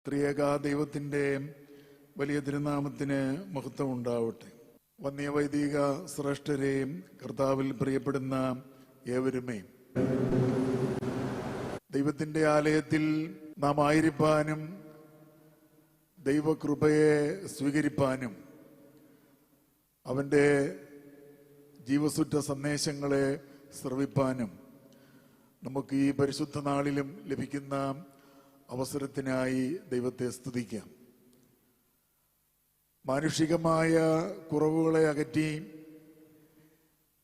ത്രിയേക ദൈവത്തിൻ്റെ വലിയ തിരുനാമത്തിന് മഹത്വം ഉണ്ടാവട്ടെ. വന്യ വൈദിക ശ്രേഷ്ഠരെയും കർത്താവിൽ പ്രിയപ്പെടുന്ന ഏവരുമേ, ദൈവത്തിൻ്റെ ആലയത്തിൽ നാം ആയിരിക്കാനും ദൈവകൃപയെ സ്വീകരിപ്പാനും അവൻ്റെ ജീവസുറ്റ സന്ദേശങ്ങളെ ശ്രവിപ്പാനും നമുക്ക് ഈ പരിശുദ്ധ നാളിലും ലഭിക്കുന്ന അവസരത്തിനായി ദൈവത്തെ സ്തുതിക്കാം. മാനുഷികമായ കുറവുകളെ അകറ്റി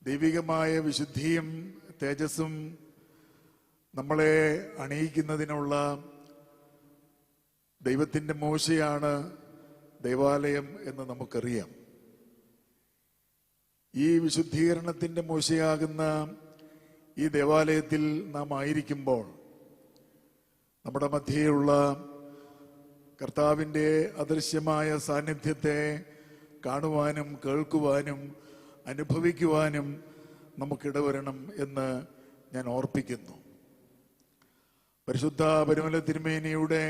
ദൈവികമായ വിശുദ്ധിയും തേജസ്സും നമ്മളെ അണിയിക്കുന്നതിനുള്ള ദൈവത്തിൻ്റെ മോശയാണ് ദൈവാലയം എന്ന് നമുക്കറിയാം. ഈ വിശുദ്ധീകരണത്തിൻ്റെ മോശയാകുന്ന ഈ ദേവാലയത്തിൽ നാം ആയിരിക്കുമ്പോൾ നമ്മുടെ മധ്യയുള്ള കർത്താവിൻ്റെ അദൃശ്യമായ സാന്നിധ്യത്തെ കാണുവാനും കേൾക്കുവാനും അനുഭവിക്കുവാനും നമുക്കിടവരണം എന്ന് ഞാൻ ഓർപ്പിക്കുന്നു. പരിശുദ്ധ പരിമല തിരുമേനിയുടെ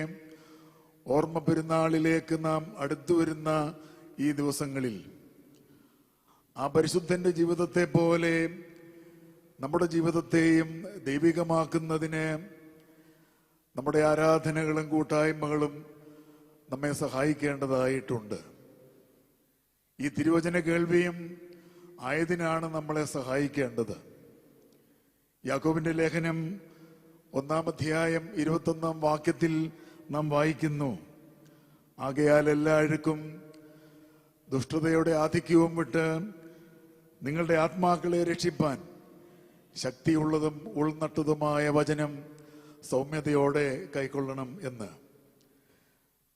ഓർമ്മ പെരുന്നാളിലേക്ക് നാം അടുത്തു വരുന്ന ഈ ദിവസങ്ങളിൽ ആ പരിശുദ്ധന്റെ ജീവിതത്തെ പോലെ നമ്മുടെ ജീവിതത്തെയും ദൈവികമാക്കുന്നതിന് നമ്മുടെ ആരാധനകളും കൂട്ടായ്മകളും നമ്മെ സഹായിക്കേണ്ടതായിട്ടുണ്ട്. ഈ തിരുവചന കേൾവിയും ആയതിനാണ് നമ്മളെ സഹായിക്കേണ്ടത്. യാക്കോബിന്റെ ലേഖനം 1-ാം അധ്യായം 21-ാം വാക്യത്തിൽ നാം വായിക്കുന്നു, ആകയാൽ എല്ലാ അഴുക്കും ദുഷ്ടതയുടെ ആധിക്യവും വിട്ട് നിങ്ങളുടെ ആത്മാക്കളെ രക്ഷിപ്പാൻ ശക്തിയുള്ളതും ഉൾനട്ടതുമായ വചനം സൗമ്യതയോടെ കൈക്കൊള്ളണം എന്ന്.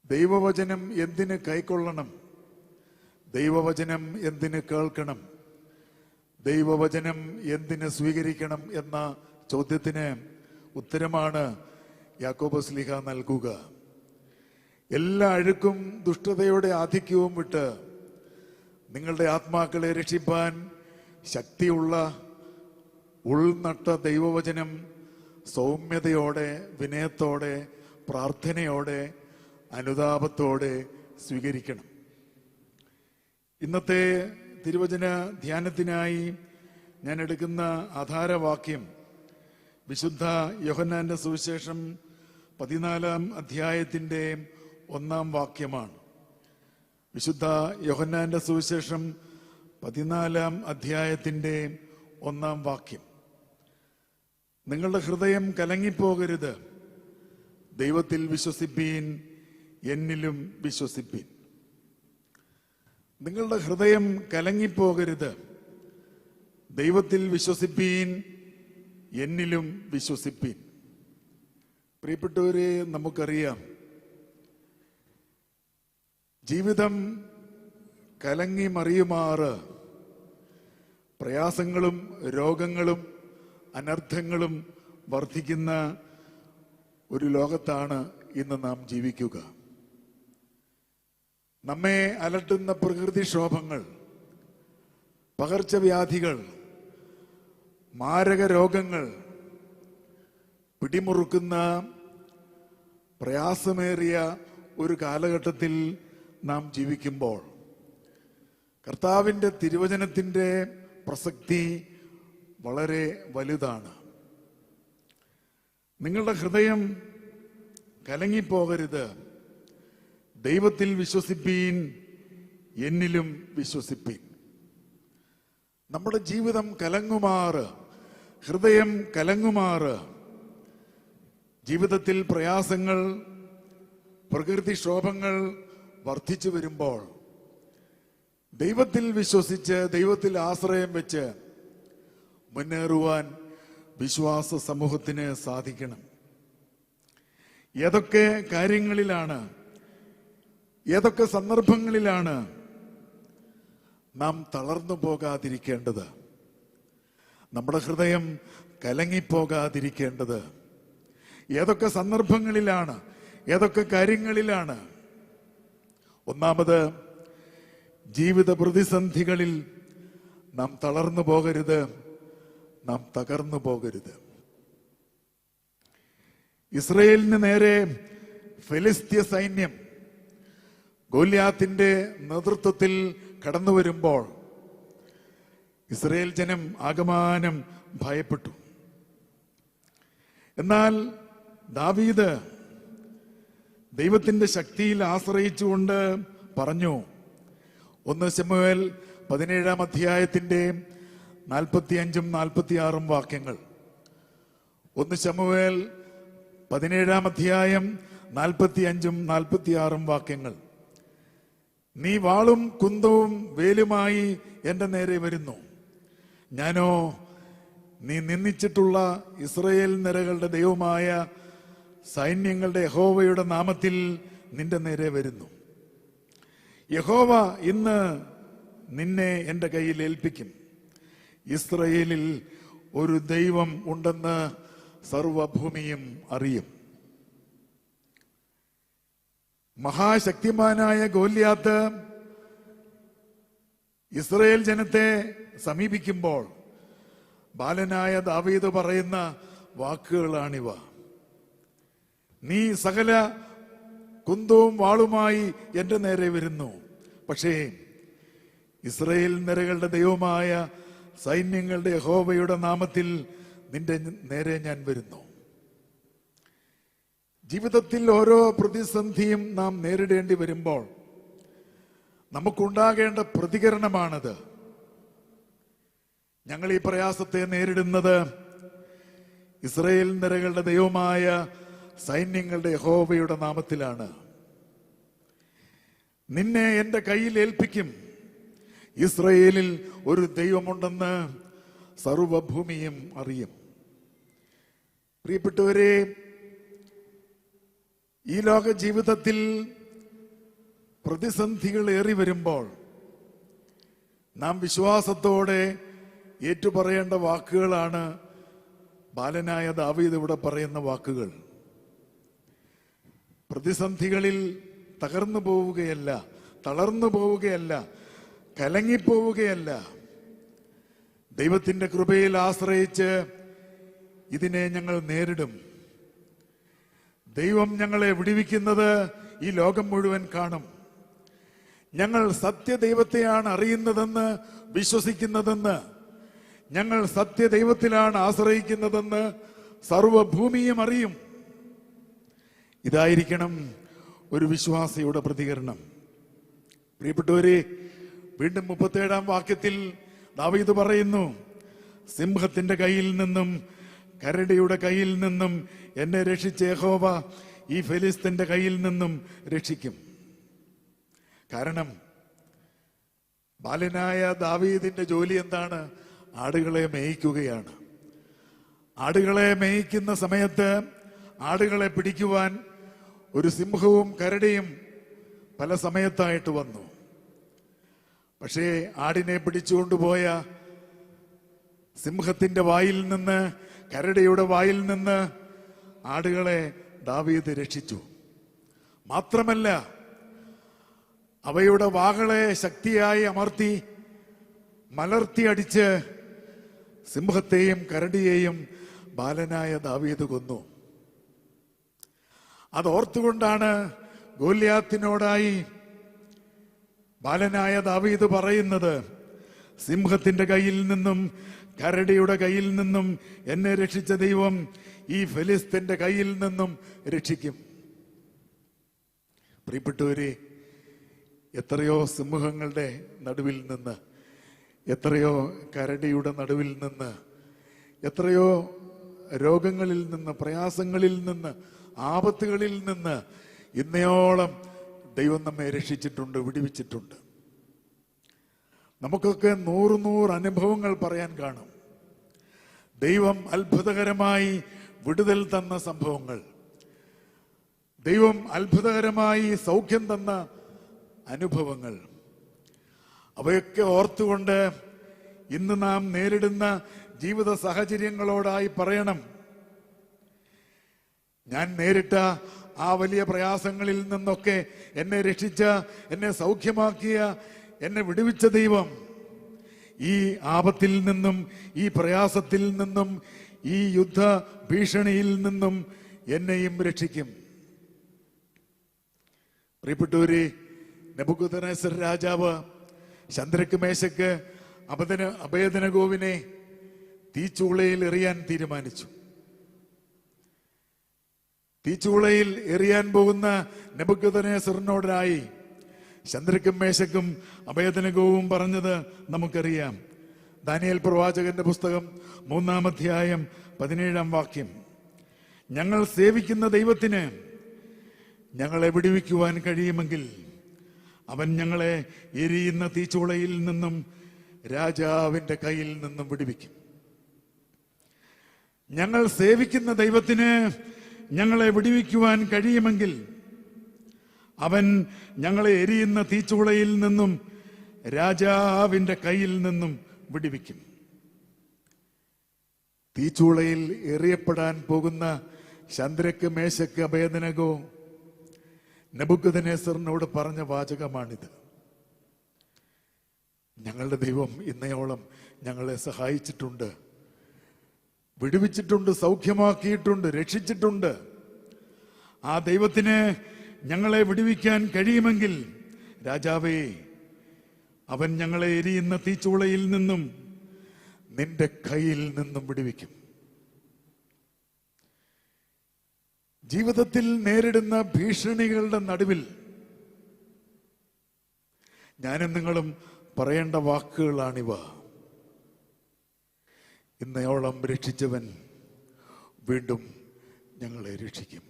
ദൈവവചനം എന്തിന് കൈക്കൊള്ളണം? ദൈവവചനം എന്തിന് കേൾക്കണം? ദൈവവചനം എന്തിന് സ്വീകരിക്കണം എന്ന ചോദ്യത്തിന് ഉത്തരമാണ് യാക്കോബ് ശ്ലീഹ നൽകുക. എല്ലാ അഴുക്കും ദുഷ്ടതയുടെ ആധിക്യവും വിട്ട് നിങ്ങളുടെ ആത്മാക്കളെ രക്ഷിപ്പാൻ ശക്തിയുള്ള ഉൾനട്ട ദൈവവചനം സൗമ്യതയോടെ, വിനയത്തോടെ, പ്രാർത്ഥനയോടെ, അനുതാപത്തോടെ സ്വീകരിക്കണം. ഇന്നത്തെ തിരുവചന ധ്യാനത്തിനായി ഞാൻ എടുക്കുന്ന ആധാരവാക്യം വിശുദ്ധ യോഹന്നാന്റെ സുവിശേഷം 14-ാം അധ്യായത്തിൻ്റെ 1-ാം വാക്യമാണ്. വിശുദ്ധ യോഹന്നാന്റെ സുവിശേഷം 14-ാം അധ്യായത്തിൻ്റെ 1-ാം വാക്യം: നിങ്ങളുടെ ഹൃദയം കലങ്ങിപ്പോകരുത്, ദൈവത്തിൽ വിശ്വസിപ്പീൻ, എന്നിലും വിശ്വസിപ്പീൻ. നിങ്ങളുടെ ഹൃദയം കലങ്ങിപ്പോകരുത്, ദൈവത്തിൽ വിശ്വസിപ്പീൻ, എന്നിലും വിശ്വസിപ്പീൻ. പ്രിയപ്പെട്ടവരെ, നമുക്കറിയാം, ജീവിതം കലങ്ങി മറിയുമാറ് പ്രയാസങ്ങളും രോഗങ്ങളും അനർത്ഥങ്ങളും വർദ്ധിക്കുന്ന ഒരു ലോകത്താണ് ഇന്ന് നാം ജീവിക്കുക. നമ്മെ അലട്ടുന്ന പ്രകൃതിക്ഷോഭങ്ങൾ, പകർച്ചവ്യാധികൾ, മാരക രോഗങ്ങൾ പിടിമുറുക്കുന്ന പ്രയാസമേറിയ ഒരു കാലഘട്ടത്തിൽ നാം ജീവിക്കുമ്പോൾ കർത്താവിൻ്റെ തിരുവചനത്തിൻ്റെ പ്രസക്തി വളരെ വലുതാണ്. നിങ്ങളുടെ ഹൃദയം കലങ്ങിപ്പോകരുത്, ദൈവത്തിൽ വിശ്വസിപ്പീൻ, എന്നിലും വിശ്വസിപ്പീൻ. നമ്മുടെ ജീവിതം കലങ്ങുമാറ്, ഹൃദയം കലങ്ങുമാറ്, ജീവിതത്തിൽ പ്രയാസങ്ങൾ, പ്രകൃതിക്ഷോഭങ്ങൾ വർദ്ധിച്ചു വരുമ്പോൾ ദൈവത്തിൽ വിശ്വസിച്ച്, ദൈവത്തിൽ ആശ്രയം വെച്ച് മുന്നേറുവാൻ വിശ്വാസ സമൂഹത്തിന് സാധിക്കണം. ഏതൊക്കെ കാര്യങ്ങളിലാണ്, ഏതൊക്കെ സന്ദർഭങ്ങളിലാണ് നാം തളർന്നു പോകാതിരിക്കേണ്ടത്? നമ്മുടെ ഹൃദയം കലങ്ങിപ്പോകാതിരിക്കേണ്ടത് ഏതൊക്കെ സന്ദർഭങ്ങളിലാണ്, ഏതൊക്കെ കാര്യങ്ങളിലാണ്? ഒന്നാമത്, ജീവിത പ്രതിസന്ധികളിൽ നാം തളർന്നു പോകരുത്, നാം തകർന്നു പോകരുത്. ഇസ്രയേലിന് നേരെ ഫെലിസ്ത്യ സൈന്യം ഗോലിയാത്തിന്റെ നേതൃത്വത്തിൽ കടന്നു വരുമ്പോൾ ഇസ്രായേൽ ജനം ആകമാനം ഭയപ്പെട്ടു. എന്നാൽ ദാവീദ് ദൈവത്തിന്റെ ശക്തിയിൽ ആശ്രയിച്ചുകൊണ്ട് പറഞ്ഞു. 1 ശമൂവേൽ 17 അധ്യായത്തിന്റെ 45 46 വാക്യങ്ങൾ. 1 ശമൂവേൽ 17 അധ്യായം 45 46 വാക്യങ്ങൾ. നീ വാളും കുന്തവും വേലുമായി എന്റെ നേരെ വരുന്നു, ഞാനോ നീ നിന്ദിച്ചിട്ടുള്ള ഇസ്രായേൽ നിരകളുടെ ദൈവമായ സൈന്യങ്ങളുടെ യഹോവയുടെ നാമത്തിൽ നിന്റെ നേരെ വരുന്നു. യഹോവ ഇന്ന് നിന്നെ എന്റെ കയ്യിൽ ഏൽപ്പിക്കും. ഇസ്രായേലിൽ ഒരു ദൈവം ഉണ്ടെന്ന് സർവഭൂമിയും അറിയും. മഹാശക്തിമാനായ ഗോലിയാത്ത് ഇസ്രായേൽ ജനത്തെ സമീപിക്കുമ്പോൾ ബാലനായ ദാവീദ് പറയുന്ന വാക്കുകളാണിവ. നീ സകല കുന്തവും വാളുമായി എന്റെ നേരെ വരുന്നു, പക്ഷേ ഇസ്രായേൽ നിരകളുടെ ദൈവമായ സൈന്യങ്ങളുടെ യഹോവയുടെ നാമത്തിൽ നിന്റെ നേരെ ഞാൻ വരുന്നു. ജീവിതത്തിൽ ഓരോ പ്രതിസന്ധിയും നാം നേരിടേണ്ടി വരുമ്പോൾ നമുക്കുണ്ടാകേണ്ട പ്രതികരണമാണത്. ഞങ്ങൾ ഈ പ്രയാസത്തെ നേരിടുന്നത് ഇസ്രായേൽ നിരകളുടെ ദൈവമായ സൈന്യങ്ങളുടെ യഹോവയുടെ നാമത്തിലാണ്. നിന്നെ എന്റെ കയ്യിൽ ഏൽപ്പിക്കും. ഇസ്രായേലിൽ ഒരു ദൈവമുണ്ടെന്ന് സർവഭൂമിയും അറിയും. പ്രിയപ്പെട്ടവരെ, ഈ ലോക ജീവിതത്തിൽ പ്രതിസന്ധികൾ ഏറി വരുമ്പോൾ നാം വിശ്വാസത്തോടെ ഏറ്റുപറയേണ്ട വാക്കുകളാണ് ബാലനായ ദാവീദ് ഇവിടെ പറയുന്ന വാക്കുകൾ. പ്രതിസന്ധികളിൽ തകർന്നു പോവുകയല്ല, തളർന്നു പോവുകയല്ല, കലങ്ങിപ്പോവുകയല്ല. ദൈവത്തിന്റെ കൃപയിൽ ആശ്രയിച്ച് ഇതിനെ ഞങ്ങൾ നേരിടും. ദൈവം ഞങ്ങളെ വിടുവിക്കുന്നത് ഈ ലോകം മുഴുവൻ കാണും. ഞങ്ങൾ സത്യദൈവത്തെയാണ് അറിയുന്നതെന്ന് വിശ്വസിക്കുന്നതെന്ന്, ഞങ്ങൾ സത്യദൈവത്തിലാണ് ആശ്രയിക്കുന്നതെന്ന് സർവഭൂമിയും അറിയും. ഇതായിരിക്കണം ഒരു വിശ്വാസിയുടെ പ്രതികരണം. പ്രിയപ്പെട്ടവരെ, വീണ്ടും 37 വാക്യത്തിൽ ദാവീദ് പറയുന്നു, സിംഹത്തിന്റെ കയ്യിൽ നിന്നും കരടിയുടെ കയ്യിൽ നിന്നും എന്നെ രക്ഷിച്ച യഹോവ ഈ ഫെലിസ്ത്യന്റെ കയ്യിൽ നിന്നും രക്ഷിക്കും. കാരണം ബാലനായ ദാവീദിന്റെ ജോലി എന്താണ്? ആടുകളെ മേയിക്കുകയാണ്. ആടുകളെ മേയിക്കുന്ന സമയത്ത് ആടുകളെ പിടിക്കുവാൻ ഒരു സിംഹവും കരടിയും പല സമയത്തായിട്ട് വന്നു. പക്ഷേ ആടിനെ പിടിച്ചുകൊണ്ടുപോയ സിംഹത്തിന്റെ വായിൽ നിന്ന്, കരടിയുടെ വായിൽ നിന്ന് ആടുകളെ ദാവീദ് രക്ഷിച്ചു. മാത്രമല്ല, അവയുടെ വാകളെ ശക്തിയായി അമർത്തി മലർത്തി അടിച്ച് സിംഹത്തെയും കരടിയെയും ബാലനായ ദാവീദ് കൊന്നു. അതോർത്തുകൊണ്ടാണ് ഗോലിയാത്തിനോടായി ബാലനായ ദാവീദ് പറയുന്നത്, സിംഹത്തിന്റെ കയ്യിൽ നിന്നും കരടിയുടെ കയ്യിൽ നിന്നും എന്നെ രക്ഷിച്ച ദൈവം ഈ ഫെലിസ്ത്യന്റെ കയ്യിൽ നിന്നും രക്ഷിക്കും. പ്രിയപ്പെട്ടവരെ, എത്രയോ സിംഹങ്ങളുടെ നടുവിൽ നിന്ന്, എത്രയോ കരടിയുടെ നടുവിൽ നിന്ന്, എത്രയോ രോഗങ്ങളിൽ നിന്ന്, പ്രയാസങ്ങളിൽ നിന്ന്, ആപത്തുകളിൽ നിന്ന് ഇന്നയോളം ദൈവം നമ്മെ രക്ഷിച്ചിട്ടുണ്ട്, വിടുവിച്ചിട്ടുണ്ട്. നമുക്കൊക്കെ 100 അനുഭവങ്ങൾ പറയാൻ കാണും. ദൈവം അത്ഭുതകരമായി വിടുതൽ തന്ന സംഭവങ്ങൾ, ദൈവം അത്ഭുതകരമായി സൗഖ്യം തന്ന അനുഭവങ്ങൾ, അവയൊക്കെ ഓർത്തുകൊണ്ട് ഇന്ന് നാം നേരിടുന്ന ജീവിത സാഹചര്യങ്ങളോടായി പറയണം, ഞാൻ നേരിട്ട ആ വലിയ പ്രയാസങ്ങളിൽ നിന്നൊക്കെ എന്നെ രക്ഷിച്ച, എന്നെ സൗഖ്യമാക്കിയ, എന്നെ വിടുവിച്ച ദൈവം ഈ ആപത്തിൽ നിന്നും, ഈ പ്രയാസത്തിൽ നിന്നും, ഈ യുദ്ധ ഭീഷണിയിൽ നിന്നും എന്നെയും രക്ഷിക്കും. പ്രിയപ്പെട്ടവരെ, നെബൂഖദ്നേസർ രാജാവ് ശദ്രക്ക്, മേശക്ക്, അബേദ്നെഗോവിനെ തീച്ചൂളയിൽ എറിയാൻ തീരുമാനിച്ചു. തീച്ചൂളയിൽ എറിയാൻ പോകുന്ന നെബൂഖദ്നേസറിനോടായി ശദ്രക്കും, മേശക്കും, അബേദ്നെഗോവും പറഞ്ഞത് നമുക്കറിയാം. ദാനിയേൽ പ്രവാചകന്റെ പുസ്തകം 3-ാം അധ്യായം 17-ാം വാക്യം: ഞങ്ങൾ സേവിക്കുന്ന ദൈവത്തിന് ഞങ്ങളെ വിടുവിക്കുവാൻ കഴിയുമെങ്കിൽ അവൻ ഞങ്ങളെ എരിയുന്ന തീച്ചൂളയിൽ നിന്നും രാജാവിന്റെ കയ്യിൽ നിന്നും വിടുവിക്കും. ഞങ്ങൾ സേവിക്കുന്ന ദൈവത്തിന് ഞങ്ങളെ വിടുവിക്കുവാൻ കഴിയുമെങ്കിൽ അവൻ ഞങ്ങളെ എരിയുന്ന തീച്ചൂളയിൽ നിന്നും രാജാവിന്റെ കയ്യിൽ നിന്നും വിടുവിക്കും. തീച്ചൂളയിൽ എറിയപ്പെടാൻ പോകുന്ന ശദ്രക്ക്, മേശക്ക്, അബേദ്നെഗോ നെബൂഖദ്നേസറിനോട് പറഞ്ഞ വാചകമാണിത്. ഞങ്ങളുടെ ദൈവം ഇന്നയോളം ഞങ്ങളെ സഹായിച്ചിട്ടുണ്ട്, വിടുവിച്ചിട്ടുണ്ട്, സൗഖ്യമാക്കിയിട്ടുണ്ട്, രക്ഷിച്ചിട്ടുണ്ട്. ആ ദൈവത്തിന് ഞങ്ങളെ വിടുവിക്കാൻ കഴിയുമെങ്കിൽ രാജാവേ, അവൻ ഞങ്ങളെ എരിയുന്ന തീച്ചൂളയിൽ നിന്നും നിന്റെ കയ്യിൽ നിന്നും വിടുവിക്കും. ജീവിതത്തിൽ നേരിടുന്ന ഭീഷണികളുടെ നടുവിൽ ഞാനും നിങ്ങളും പറയേണ്ട വാക്കുകളാണിവ. ഇന്നയോളം രക്ഷിച്ചവൻ വീണ്ടും ഞങ്ങളെ രക്ഷിക്കും.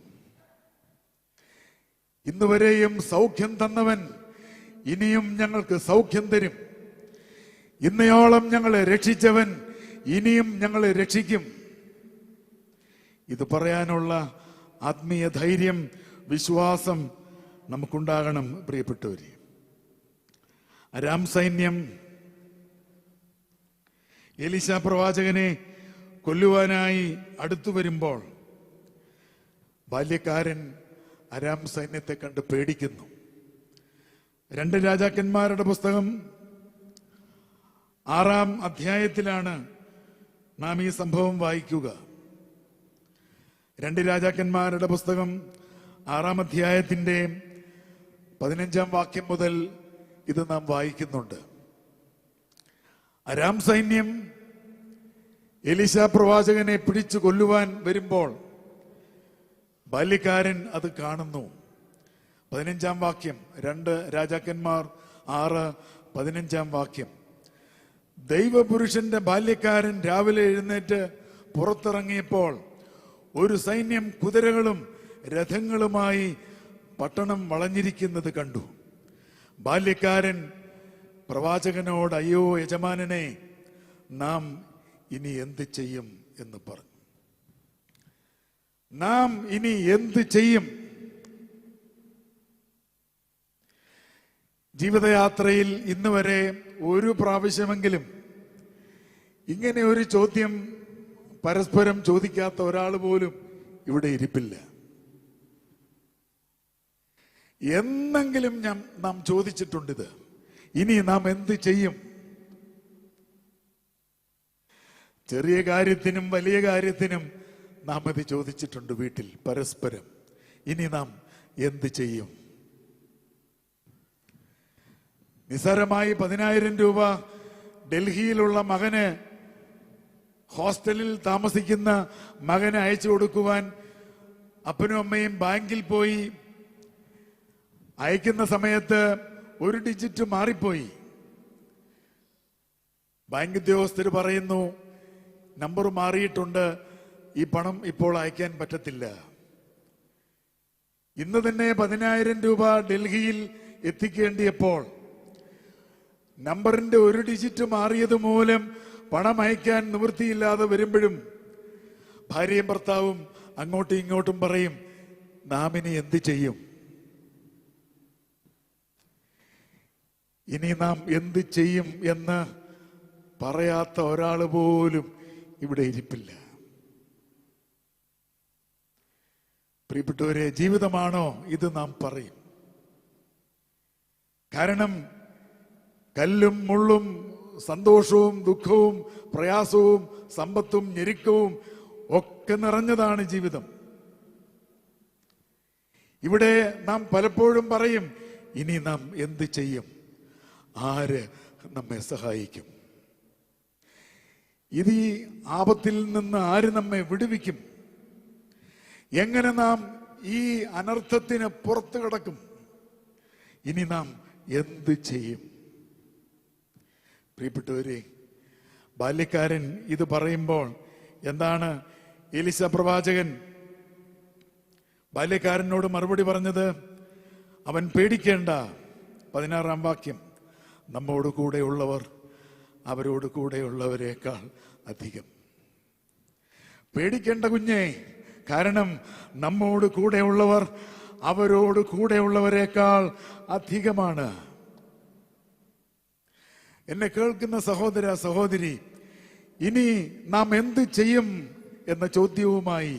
ഇന്നുവരെയും സൗഖ്യം തന്നവൻ ഇനിയും ഞങ്ങൾക്ക് സൗഖ്യം തരും. ഇന്നയോളം ഞങ്ങളെ രക്ഷിച്ചവൻ ഇനിയും ഞങ്ങളെ രക്ഷിക്കും. ഇത് പറയാനുള്ള ആത്മീയ ധൈര്യം, വിശ്വാസം നമുക്കുണ്ടാകണം. പ്രിയപ്പെട്ടവരെ, അരാം സൈന്യം എലീശ പ്രവാചകനെ കൊല്ലുവാനായി അടുത്തു വരുമ്പോൾ ബാല്യക്കാരൻ അരാം സൈന്യത്തെ കണ്ട് പേടിക്കുന്നു. 2 രാജാക്കന്മാരുടെ പുസ്തകം 6-ാം അധ്യായത്തിലാണ് നാം ഈ സംഭവം വായിക്കുക. 2 രാജാക്കന്മാരുടെ പുസ്തകം 6-ാം അധ്യായത്തിന്റെ 15-ാം വാക്യം മുതൽ ഇത് നാം വായിക്കുന്നുണ്ട്. അരാം സൈന്യം എലീശ പ്രവാചകനെ പിടിച്ചു കൊല്ലുവാൻ വരുമ്പോൾ ബാല്യക്കാരൻ അത് കാണുന്നു. 15-ാം വാക്യം, 2 രാജാക്കന്മാർ 6:15 വാക്യം: ദൈവപുരുഷന്റെ ബാല്യക്കാരൻ രാവിലെ എഴുന്നേറ്റ് പുറത്തിറങ്ങിയപ്പോൾ ഒരു സൈന്യം കുതിരകളും രഥങ്ങളുമായി പട്ടണം വളഞ്ഞിരിക്കുന്നത് കണ്ടു. ബാല്യക്കാരൻ പ്രവാചകനോട്, അയ്യോ യജമാനനെ, നാം ഇനി എന്ത് ചെയ്യും എന്ന് പറഞ്ഞു. നാം ഇനി എന്ത് ചെയ്യും? ജീവിതയാത്രയിൽ ഇന്ന് വരെ ഒരു പ്രാവശ്യമെങ്കിലും ഇങ്ങനെ ഒരു ചോദ്യം പരസ്പരം ചോദിക്കാത്ത ഒരാൾ പോലും ഇവിടെ ഇരിപ്പില്ല. എന്നെങ്കിലും നാം ചോദിച്ചിട്ടുണ്ടിത്. ഇനി നാം എന്ത് ചെയ്യും? ചെറിയ കാര്യത്തിനും വലിയ കാര്യത്തിനും നാം ഇത് ചോദിച്ചിട്ടുണ്ട് വീട്ടിൽ പരസ്പരം. ഇനി നാം എന്ത് ചെയ്യും? നിസ്സാരമായി 10,000 രൂപ ഡൽഹിയിലുള്ള മകന്, ഹോസ്റ്റലിൽ താമസിക്കുന്ന മകന് അയച്ചു കൊടുക്കുവാൻ അപ്പനും അമ്മയും ബാങ്കിൽ പോയി. അയക്കുന്ന സമയത്ത് ഒരു ഡിജിറ്റ് മാറിപ്പോയി. ബാങ്ക് ഉദ്യോഗസ്ഥർ പറയുന്നു, നമ്പർ മാറിയിട്ടുണ്ട്, ഈ പണം ഇപ്പോൾ അയക്കാൻ പറ്റത്തില്ല. ഇന്ന് തന്നെ 10,000 രൂപ ഡൽഹിയിൽ എത്തിക്കേണ്ടിയപ്പോൾ നമ്പറിന്റെ ഒരു ഡിജിറ്റ് മാറിയത് മൂലം പണം അയക്കാൻ നിവൃത്തിയില്ലാതെ വരുമ്പോഴും ഭാര്യയും ഭർത്താവും അങ്ങോട്ടും ഇങ്ങോട്ടും പറയും, നാം ഇനി എന്ത് ചെയ്യും? ഇനി നാം എന്ത് ചെയ്യും എന്ന് പറയാത്ത ഒരാൾ പോലും ഇവിടെ ഇരിപ്പില്ല. പ്രിയപ്പെട്ടവരെ, ജീവിതമാണോ ഇത്? നാം പറയും. കാരണം കല്ലും മുള്ളും സന്തോഷവും ദുഃഖവും പ്രയാസവും സമ്പത്തും ഞെരുക്കവും ഒക്കെ നിറഞ്ഞതാണ് ജീവിതം. ഇവിടെ നാം പലപ്പോഴും പറയും, ഇനി നാം എന്ത് ചെയ്യും? ആര് നമ്മെ സഹായിക്കും? ഇത് ഈ ആപത്തിൽ നിന്ന് ആര് നമ്മെ വിടുവിക്കും? എങ്ങനെ നാം ഈ അനർത്ഥത്തിന് പുറത്തു കടക്കും? ഇനി നാം എന്ത് ചെയ്യും? പ്രിയപ്പെട്ടവരെ, ബാല്യക്കാരൻ ഇത് പറയുമ്പോൾ എന്താണ് എലീശ പ്രവാചകൻ ബാല്യക്കാരനോട് മറുപടി പറഞ്ഞത്? അവൻ പേടിക്കേണ്ട. 16-ാം വാക്യം, നമ്മോട് കൂടെയുള്ളവർ അവരോട് കൂടെയുള്ളവരെക്കാൾ അധികം. പേടിക്കേണ്ട കുഞ്ഞേ, കാരണം നമ്മോട് കൂടെയുള്ളവർ അവരോട് കൂടെയുള്ളവരെക്കാൾ അധികമാണ്. എന്നെ കേൾക്കുന്ന സഹോദര സഹോദരി, ഇനി നാം എന്ത് ചെയ്യും എന്ന ചോദ്യവുമായി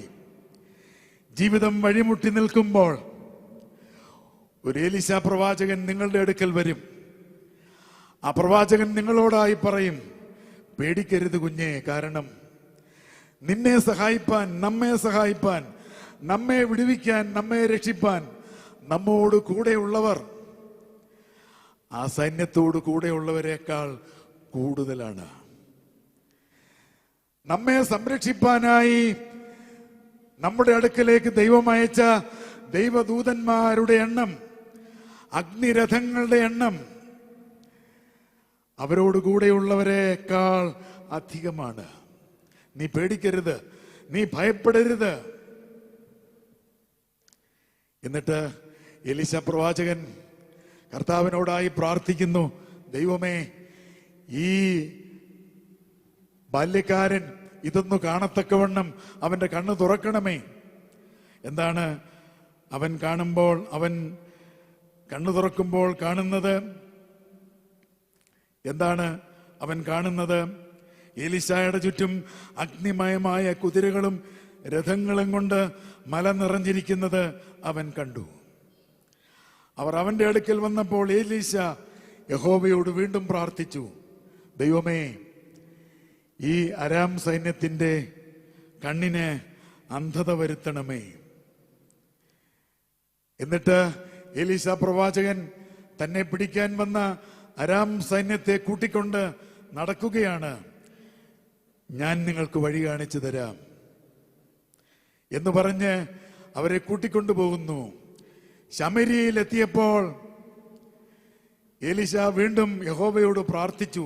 ജീവിതം വഴിമുട്ടി നിൽക്കുമ്പോൾ ഒരു എലീശ പ്രവാചകൻ നിങ്ങളുടെ അടുക്കൽ വരും. ആ പ്രവാചകൻ നിങ്ങളോടായി പറയും, പേടിക്കരുത് കുഞ്ഞേ, കാരണം നിന്നെ സഹായിപ്പാൻ, നമ്മെ സഹായിപ്പാൻ, നമ്മെ വിടുവിക്കാൻ, നമ്മെ രക്ഷിപ്പാൻ നമ്മോട് കൂടെയുള്ളവർ ആ സൈന്യത്തോട് കൂടെയുള്ളവരെക്കാൾ കൂടുതലാണ്. നമ്മെ സംരക്ഷിപ്പാനായി നമ്മുടെ അടുക്കലേക്ക് ദൈവം അയച്ച ദൈവദൂതന്മാരുടെ എണ്ണം, അഗ്നിരഥങ്ങളുടെ എണ്ണം അവരോട് കൂടെയുള്ളവരെക്കാൾ അധികമാണ്. നീ പേടിക്കരുത്, നീ ഭയപ്പെടരുത്. എന്നിട്ട് എലീശ പ്രവാചകൻ കർത്താവിനോടായി പ്രാർത്ഥിക്കുന്നു, ദൈവമേ, ഈ ബാല്യക്കാരൻ ഇതൊന്നു കാണത്തക്കവണ്ണം അവന്റെ കണ്ണ് തുറക്കണമേ. എന്താണ് അവൻ കാണുമ്പോൾ, അവൻ കണ്ണു തുറക്കുമ്പോൾ കാണുന്നത്? എന്താണ് അവൻ കാണുന്നത്? എലീശായുടെ ചുറ്റും അഗ്നിമയമായ കുതിരകളും രഥങ്ങളും കൊണ്ട് മല നിറഞ്ഞിരിക്കുന്നത് അവൻ കണ്ടു. അവർ അവന്റെ അടുക്കൽ വന്നപ്പോൾ എലീശ യഹോവയോട് വീണ്ടും പ്രാർത്ഥിച്ചു, ദൈവമേ, ഈ അരാം സൈന്യത്തിന്റെ കണ്ണിന് അന്ധത വരുത്തണമേ. എന്നിട്ട് എലീശ പ്രവാചകൻ തന്നെ പിടിക്കാൻ വന്ന അരാം സൈന്യത്തെ കൂട്ടിക്കൊണ്ട് നടക്കുകയാണ്. ഞാൻ നിങ്ങൾക്ക് വഴി കാണിച്ചു തരാം എന്ന് പറഞ്ഞ് അവരെ കൂട്ടിക്കൊണ്ടുപോകുന്നു. ശമര്യയിൽ എത്തിയപ്പോൾ എലീശ വീണ്ടും യഹോവയോട് പ്രാർത്ഥിച്ചു,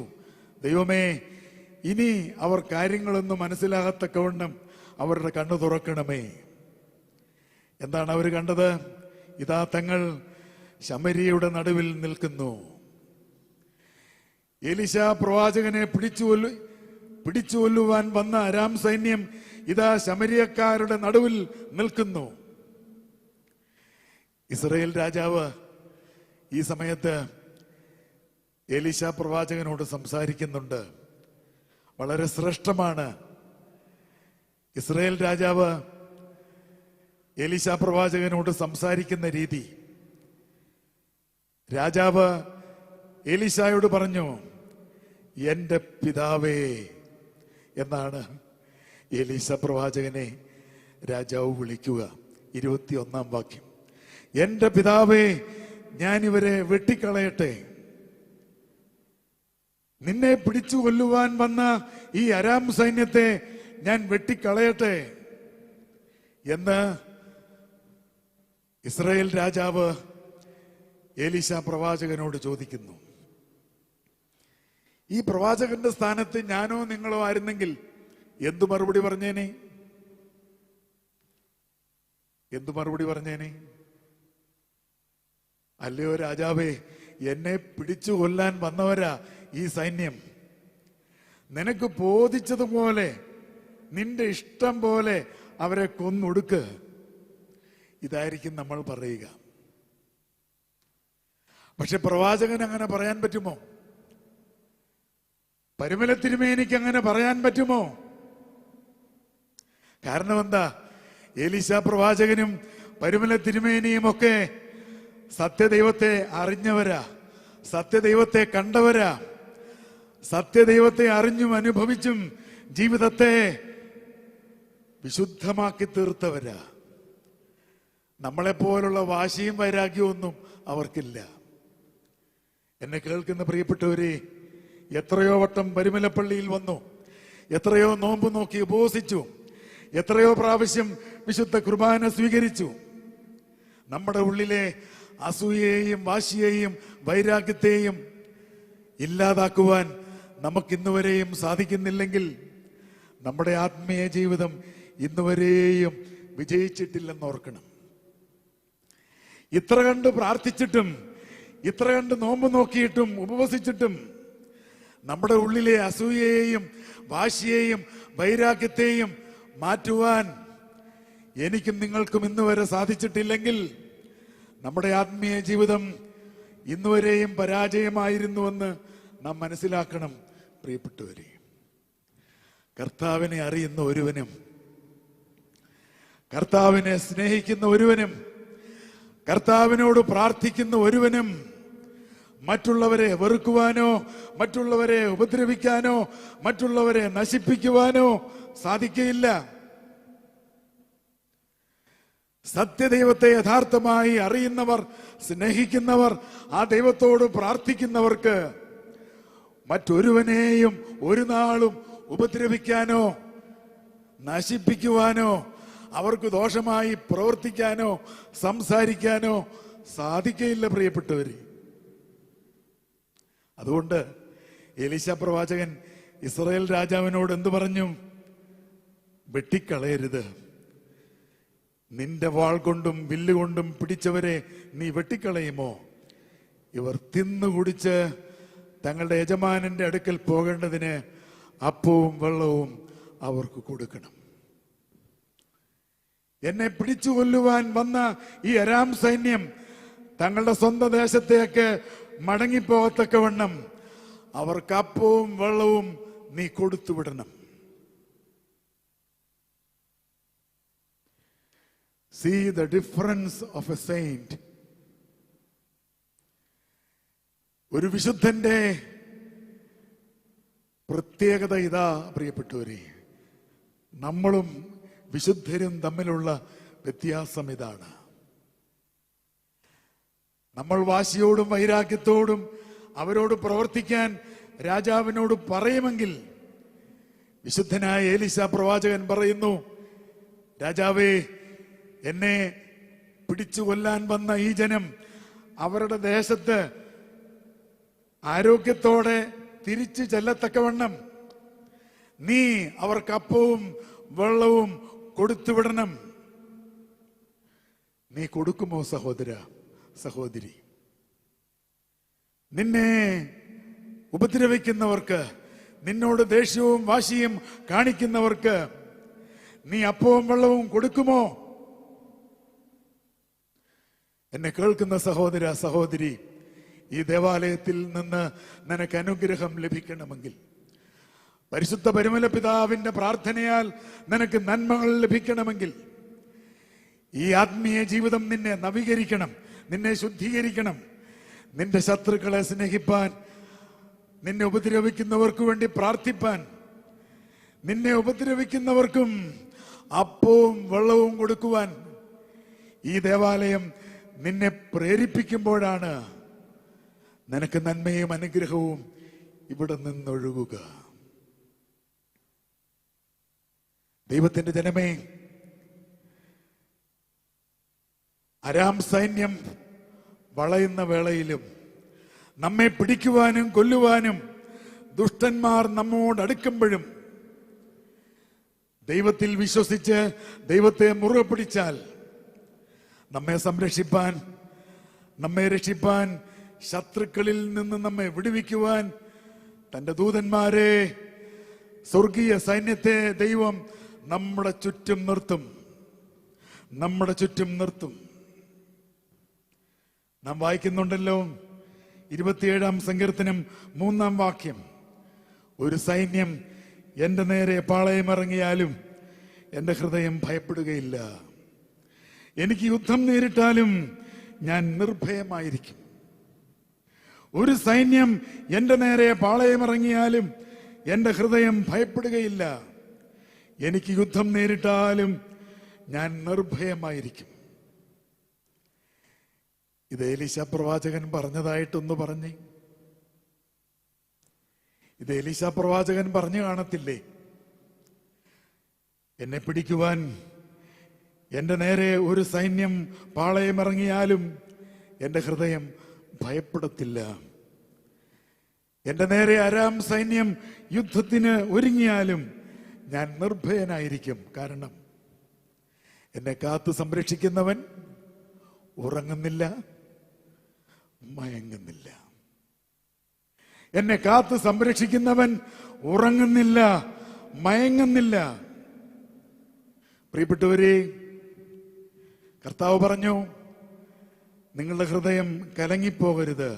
ദൈവമേ, ഇനി അവർ കാര്യങ്ങളൊന്നും മനസ്സിലാകത്തക്കവണ്ണം അവരുടെ കണ്ണു തുറക്കണമേ. എന്താണ് അവർ കണ്ടത്? ഇതാ തങ്ങൾ ശമര്യയുടെ നടുവിൽ നിൽക്കുന്നു. എലീശ പ്രവാചകനെ പിടിച്ചു കൊല്ലുവാൻ വന്ന അരാം സൈന്യം ഇതാ ശമര്യക്കാരുടെ നടുവിൽ നിൽക്കുന്നു. ഇസ്രായേൽ രാജാവ് ഈ സമയത്ത് എലീശ പ്രവാചകനോട് സംസാരിക്കുന്നുണ്ട്. വളരെ ശ്രേഷ്ഠമാണ്. ഇസ്രായേൽ രാജാവ് എലീശ പ്രവാചകനോട് സംസാരിക്കുന്ന രീതി. രാജാവ് എലീശായോട് പറഞ്ഞു, എന്റെ പിതാവേ എന്നാണ് എലീശ പ്രവാചകനെ രാജാവ് വിളിക്കുക. 21-ാം വാക്യം, എന്റെ പിതാവേ, ഞാൻ ഇവരെ വെട്ടിക്കളയട്ടെ. നിന്നെ പിടിച്ചു കൊല്ലുവാൻ വന്ന ഈ അരാം സൈന്യത്തെ ഞാൻ വെട്ടിക്കളയട്ടെ എന്ന് ഇസ്രായേൽ രാജാവ് എലീശ പ്രവാചകനോട് ചോദിക്കുന്നു. ഈ പ്രവാചകന്റെ സ്ഥാനത്ത് ഞാനോ നിങ്ങളോ ആയിരുന്നെങ്കിൽ എന്തു മറുപടി പറഞ്ഞേനെ? എന്തു മറുപടി പറഞ്ഞേനെ? അല്ലയോ രാജാവേ, എന്നെ പിടിച്ചു കൊല്ലാൻ വന്നവരാ ഈ സൈന്യം. നിനക്ക് ബോധിച്ചതുപോലെ, നിന്റെ ഇഷ്ടം പോലെ അവരെ കൊന്നൊടുക്ക്. ഇതായിരിക്കും നമ്മൾ പറയുക. പക്ഷെ പ്രവാചകൻ അങ്ങനെ പറയാൻ പറ്റുമോ? പരിമല തിരുമേനിക്ക് അങ്ങനെ പറയാൻ പറ്റുമോ? കാരണം എന്താ? എലീശ പ്രവാചകനും പരിമല തിരുമേനിയും ഒക്കെ സത്യദൈവത്തെ അറിഞ്ഞവരാ, സത്യദൈവത്തെ കണ്ടവരാ, സത്യദൈവത്തെ അറിഞ്ഞും അനുഭവിച്ചും ജീവിതത്തെ വിശുദ്ധമാക്കി തീർത്തവരാ. നമ്മളെപ്പോലുള്ള വാശിയും വൈരാഗ്യവും ഒന്നും അവർക്കില്ല. എന്നെ കേൾക്കുന്ന പ്രിയപ്പെട്ടവരെ, എത്രയോ വട്ടം പരിമലപ്പള്ളിയിൽ വന്നു, എത്രയോ നോമ്പ് നോക്കി ഉപവസിച്ചു, എത്രയോ പ്രാവശ്യം വിശുദ്ധ കുർബാന സ്വീകരിച്ചു. നമ്മുടെ ഉള്ളിലെ അസൂയയെയും വാശിയെയും വൈരാഗ്യത്തെയും ഇല്ലാതാക്കുവാൻ നമുക്കിന്നുവരെയും സാധിക്കുന്നില്ലെങ്കിൽ നമ്മുടെ ആത്മീയ ജീവിതം ഇന്നുവരെയും വിജയിച്ചിട്ടില്ലെന്ന് ഓർക്കണം. ഇത്ര കണ്ട് പ്രാർത്ഥിച്ചിട്ടും, ഇത്ര കണ്ട് നോമ്പ് നോക്കിയിട്ടും ഉപവസിച്ചിട്ടും നമ്മുടെ ഉള്ളിലെ അസൂയയെയും വാശിയെയും വൈരാഗ്യത്തെയും മാറ്റുവാൻ എനിക്കും നിങ്ങൾക്കും ഇന്നുവരെ സാധിച്ചിട്ടില്ലെങ്കിൽ നമ്മുടെ ആത്മീയ ജീവിതം ഇന്നുവരെയും പരാജയമായിരുന്നുവെന്ന് നാം മനസ്സിലാക്കണം. പ്രിയപ്പെട്ടവരെ, കർത്താവിനെ അറിയുന്ന ഒരുവനും കർത്താവിനെ സ്നേഹിക്കുന്ന ഒരുവനും കർത്താവിനോട് പ്രാർത്ഥിക്കുന്ന ഒരുവനും മറ്റുള്ളവരെ വെറുക്കുവാനോ മറ്റുള്ളവരെ ഉപദ്രവിക്കാനോ മറ്റുള്ളവരെ നശിപ്പിക്കുവാനോ സാധിക്കയില്ല. സത്യദൈവത്തെ യഥാർത്ഥമായി അറിയുന്നവർ, സ്നേഹിക്കുന്നവർ, ആ ദൈവത്തോട് പ്രാർത്ഥിക്കുന്നവർക്ക് മറ്റൊരുവനെയും ഒരു നാളും ഉപദ്രവിക്കാനോ നശിപ്പിക്കുവാനോ അവർക്ക് ദോഷമായി പ്രവർത്തിക്കാനോ സംസാരിക്കാനോ സാധിക്കയില്ല. പ്രിയപ്പെട്ടവര്, അതുകൊണ്ട് എലീശ പ്രവാചകൻ ഇസ്രായേൽ രാജാവിനോട് എന്തു പറഞ്ഞു? വെട്ടിക്കളയരുത്. നിന്റെ വാൾ കൊണ്ടും വില്ലുകൊണ്ടും പിടിച്ചവരെ നീ വെട്ടിക്കളയുമോ? ഇവർ തിന്നുകുടിച്ച് തങ്ങളുടെ യജമാനന്റെ അടുക്കൽ പോകേണ്ടതിന് അപ്പവും വെള്ളവും അവർക്ക് കൊടുക്കണം. എന്നെ പിടിച്ചു കൊല്ലുവാൻ വന്ന ഈ അരാം സൈന്യം തങ്ങളുടെ സ്വന്തം ദേശത്തേക്ക് മടങ്ങിപ്പോകത്തക്കവണ്ണം അവർക്ക് അപ്പവും വെള്ളവും നീ കൊടുത്തുവിടണം. See the difference of a saint. ഒരു വിശുദ്ധന്റെ പ്രത്യേകത ഇതാ പ്രിയപ്പെട്ടവരെ. നമ്മളും വിശുദ്ധരും തമ്മിലുള്ള വ്യത്യാസം ഇതാണ്. നമ്മൾ വാശിയോടും വൈരാഗ്യത്തോടും അവരോട് പ്രവർത്തിക്കാൻ രാജാവിനോട് പറയുമെങ്കിൽ വിശുദ്ധനായ എലീശ പ്രവാചകൻ പറയുന്നു, രാജാവേ, എന്നെ പിടിച്ചു കൊല്ലാൻ വന്ന ഈ ജനം അവരുടെ ദേശത്ത് ആരോഗ്യത്തോടെ തിരിച്ചു ചെല്ലത്തക്കവണ്ണം നീ അവർക്ക് അപ്പവും വെള്ളവും കൊടുത്തുവിടണം. നീ കൊടുക്കുമോ സഹോദര, സഹോദരി? നിന്നെ ഉപദ്രവിക്കുന്നവർക്ക്, നിന്നോട് ദേഷ്യവും വാശിയും കാണിക്കുന്നവർക്ക് നീ അപ്പവും വെള്ളവും കൊടുക്കുമോ? എന്നെ കേൾക്കുന്ന സഹോദര, സഹോദരി, ഈ ദേവാലയത്തിൽ നിന്ന് നിനക്ക് അനുഗ്രഹം ലഭിക്കണമെങ്കിൽ, പരിശുദ്ധ പരിമല പിതാവിന്റെ പ്രാർത്ഥനയാൽ നിനക്ക് നന്മകൾ ലഭിക്കണമെങ്കിൽ, ഈ ആത്മീയ ജീവിതം നിന്നെ നവീകരിക്കണം, നിന്നെ ശുദ്ധീകരിക്കണം. നിന്റെ ശത്രുക്കളെ സ്നേഹിപ്പാൻ, നിന്നെ ഉപദ്രവിക്കുന്നവർക്ക് വേണ്ടി പ്രാർത്ഥിപ്പാൻ, നിന്നെ ഉപദ്രവിക്കുന്നവർക്കും അപ്പവും വെള്ളവും കൊടുക്കുവാൻ ഈ ദേവാലയം നിന്നെ പ്രേരിപ്പിക്കുമ്പോഴാണ് നിനക്ക് നന്മയും അനുഗ്രഹവും ഇവിടെ നിന്നൊഴുകുക. ദൈവത്തിന്റെ ജനമേ, അരാം സൈന്യം വളയുന്ന വേളയിലും നമ്മെ പിടിക്കുവാനും കൊല്ലുവാനും ദുഷ്ടന്മാർ നമ്മോട് അടുക്കുമ്പോഴും ദൈവത്തിൽ വിശ്വസിച്ച് ദൈവത്തെ മുറുകെ പിടിച്ചാൽ നമ്മെ സംരക്ഷിപ്പാൻ, നമ്മെ രക്ഷിപ്പാൻ, ശത്രുക്കളിൽ നിന്ന് നമ്മെ വിടുവിക്കുവാൻ തന്റെ ദൂതന്മാരെ, സ്വർഗീയ സൈന്യത്തെ ദൈവം നമ്മുടെ ചുറ്റും നിർത്തും, നമ്മുടെ ചുറ്റും നിർത്തും. നാം വായിക്കുന്നുണ്ടല്ലോ 27-ാം സങ്കീർത്തനം 3-ാം വാക്യം, ഒരു സൈന്യം എന്റെ നേരെ പാളയമിറങ്ങിയാലും എന്റെ ഹൃദയം ഭയപ്പെടുകയില്ല. എനിക്ക് യുദ്ധം നേരിട്ടാലും ഞാൻ നിർഭയമായിരിക്കും. ഒരു സൈന്യം എന്റെ നേരെ പാളയമിറങ്ങിയാലും എന്റെ ഹൃദയം ഭയപ്പെടുകയില്ല. എനിക്ക് യുദ്ധം നേരിട്ടാലും ഞാൻ നിർഭയമായിരിക്കും. ഇത് എലീശാ പ്രവാചകൻ പറഞ്ഞതായിട്ടൊന്ന് പറഞ്ഞേ. ഇത് എലീശാ പ്രവാചകൻ പറഞ്ഞു കാണത്തില്ലേ? എന്നെ പിടിക്കുവാൻ എന്റെ നേരെ ഒരു സൈന്യം പാളയമിറങ്ങിയാലും എന്റെ ഹൃദയം ഭയപ്പെടത്തില്ല. എന്റെ നേരെ അരാം സൈന്യം യുദ്ധത്തിന് ഒരുങ്ങിയാലും ഞാൻ നിർഭയനായിരിക്കും. കാരണം എന്നെ കാത്തു സംരക്ഷിക്കുന്നവൻ ഉറങ്ങുന്നില്ല, മയങ്ങുന്നില്ല. എന്നെ കാത്തു സംരക്ഷിക്കുന്നവൻ ഉറങ്ങുന്നില്ല, മയങ്ങുന്നില്ല. പ്രിയപ്പെട്ടവരെ, കർത്താവ് പറഞ്ഞു, നിങ്ങളുടെ ഹൃദയം കലങ്ങിപ്പോകരുത്.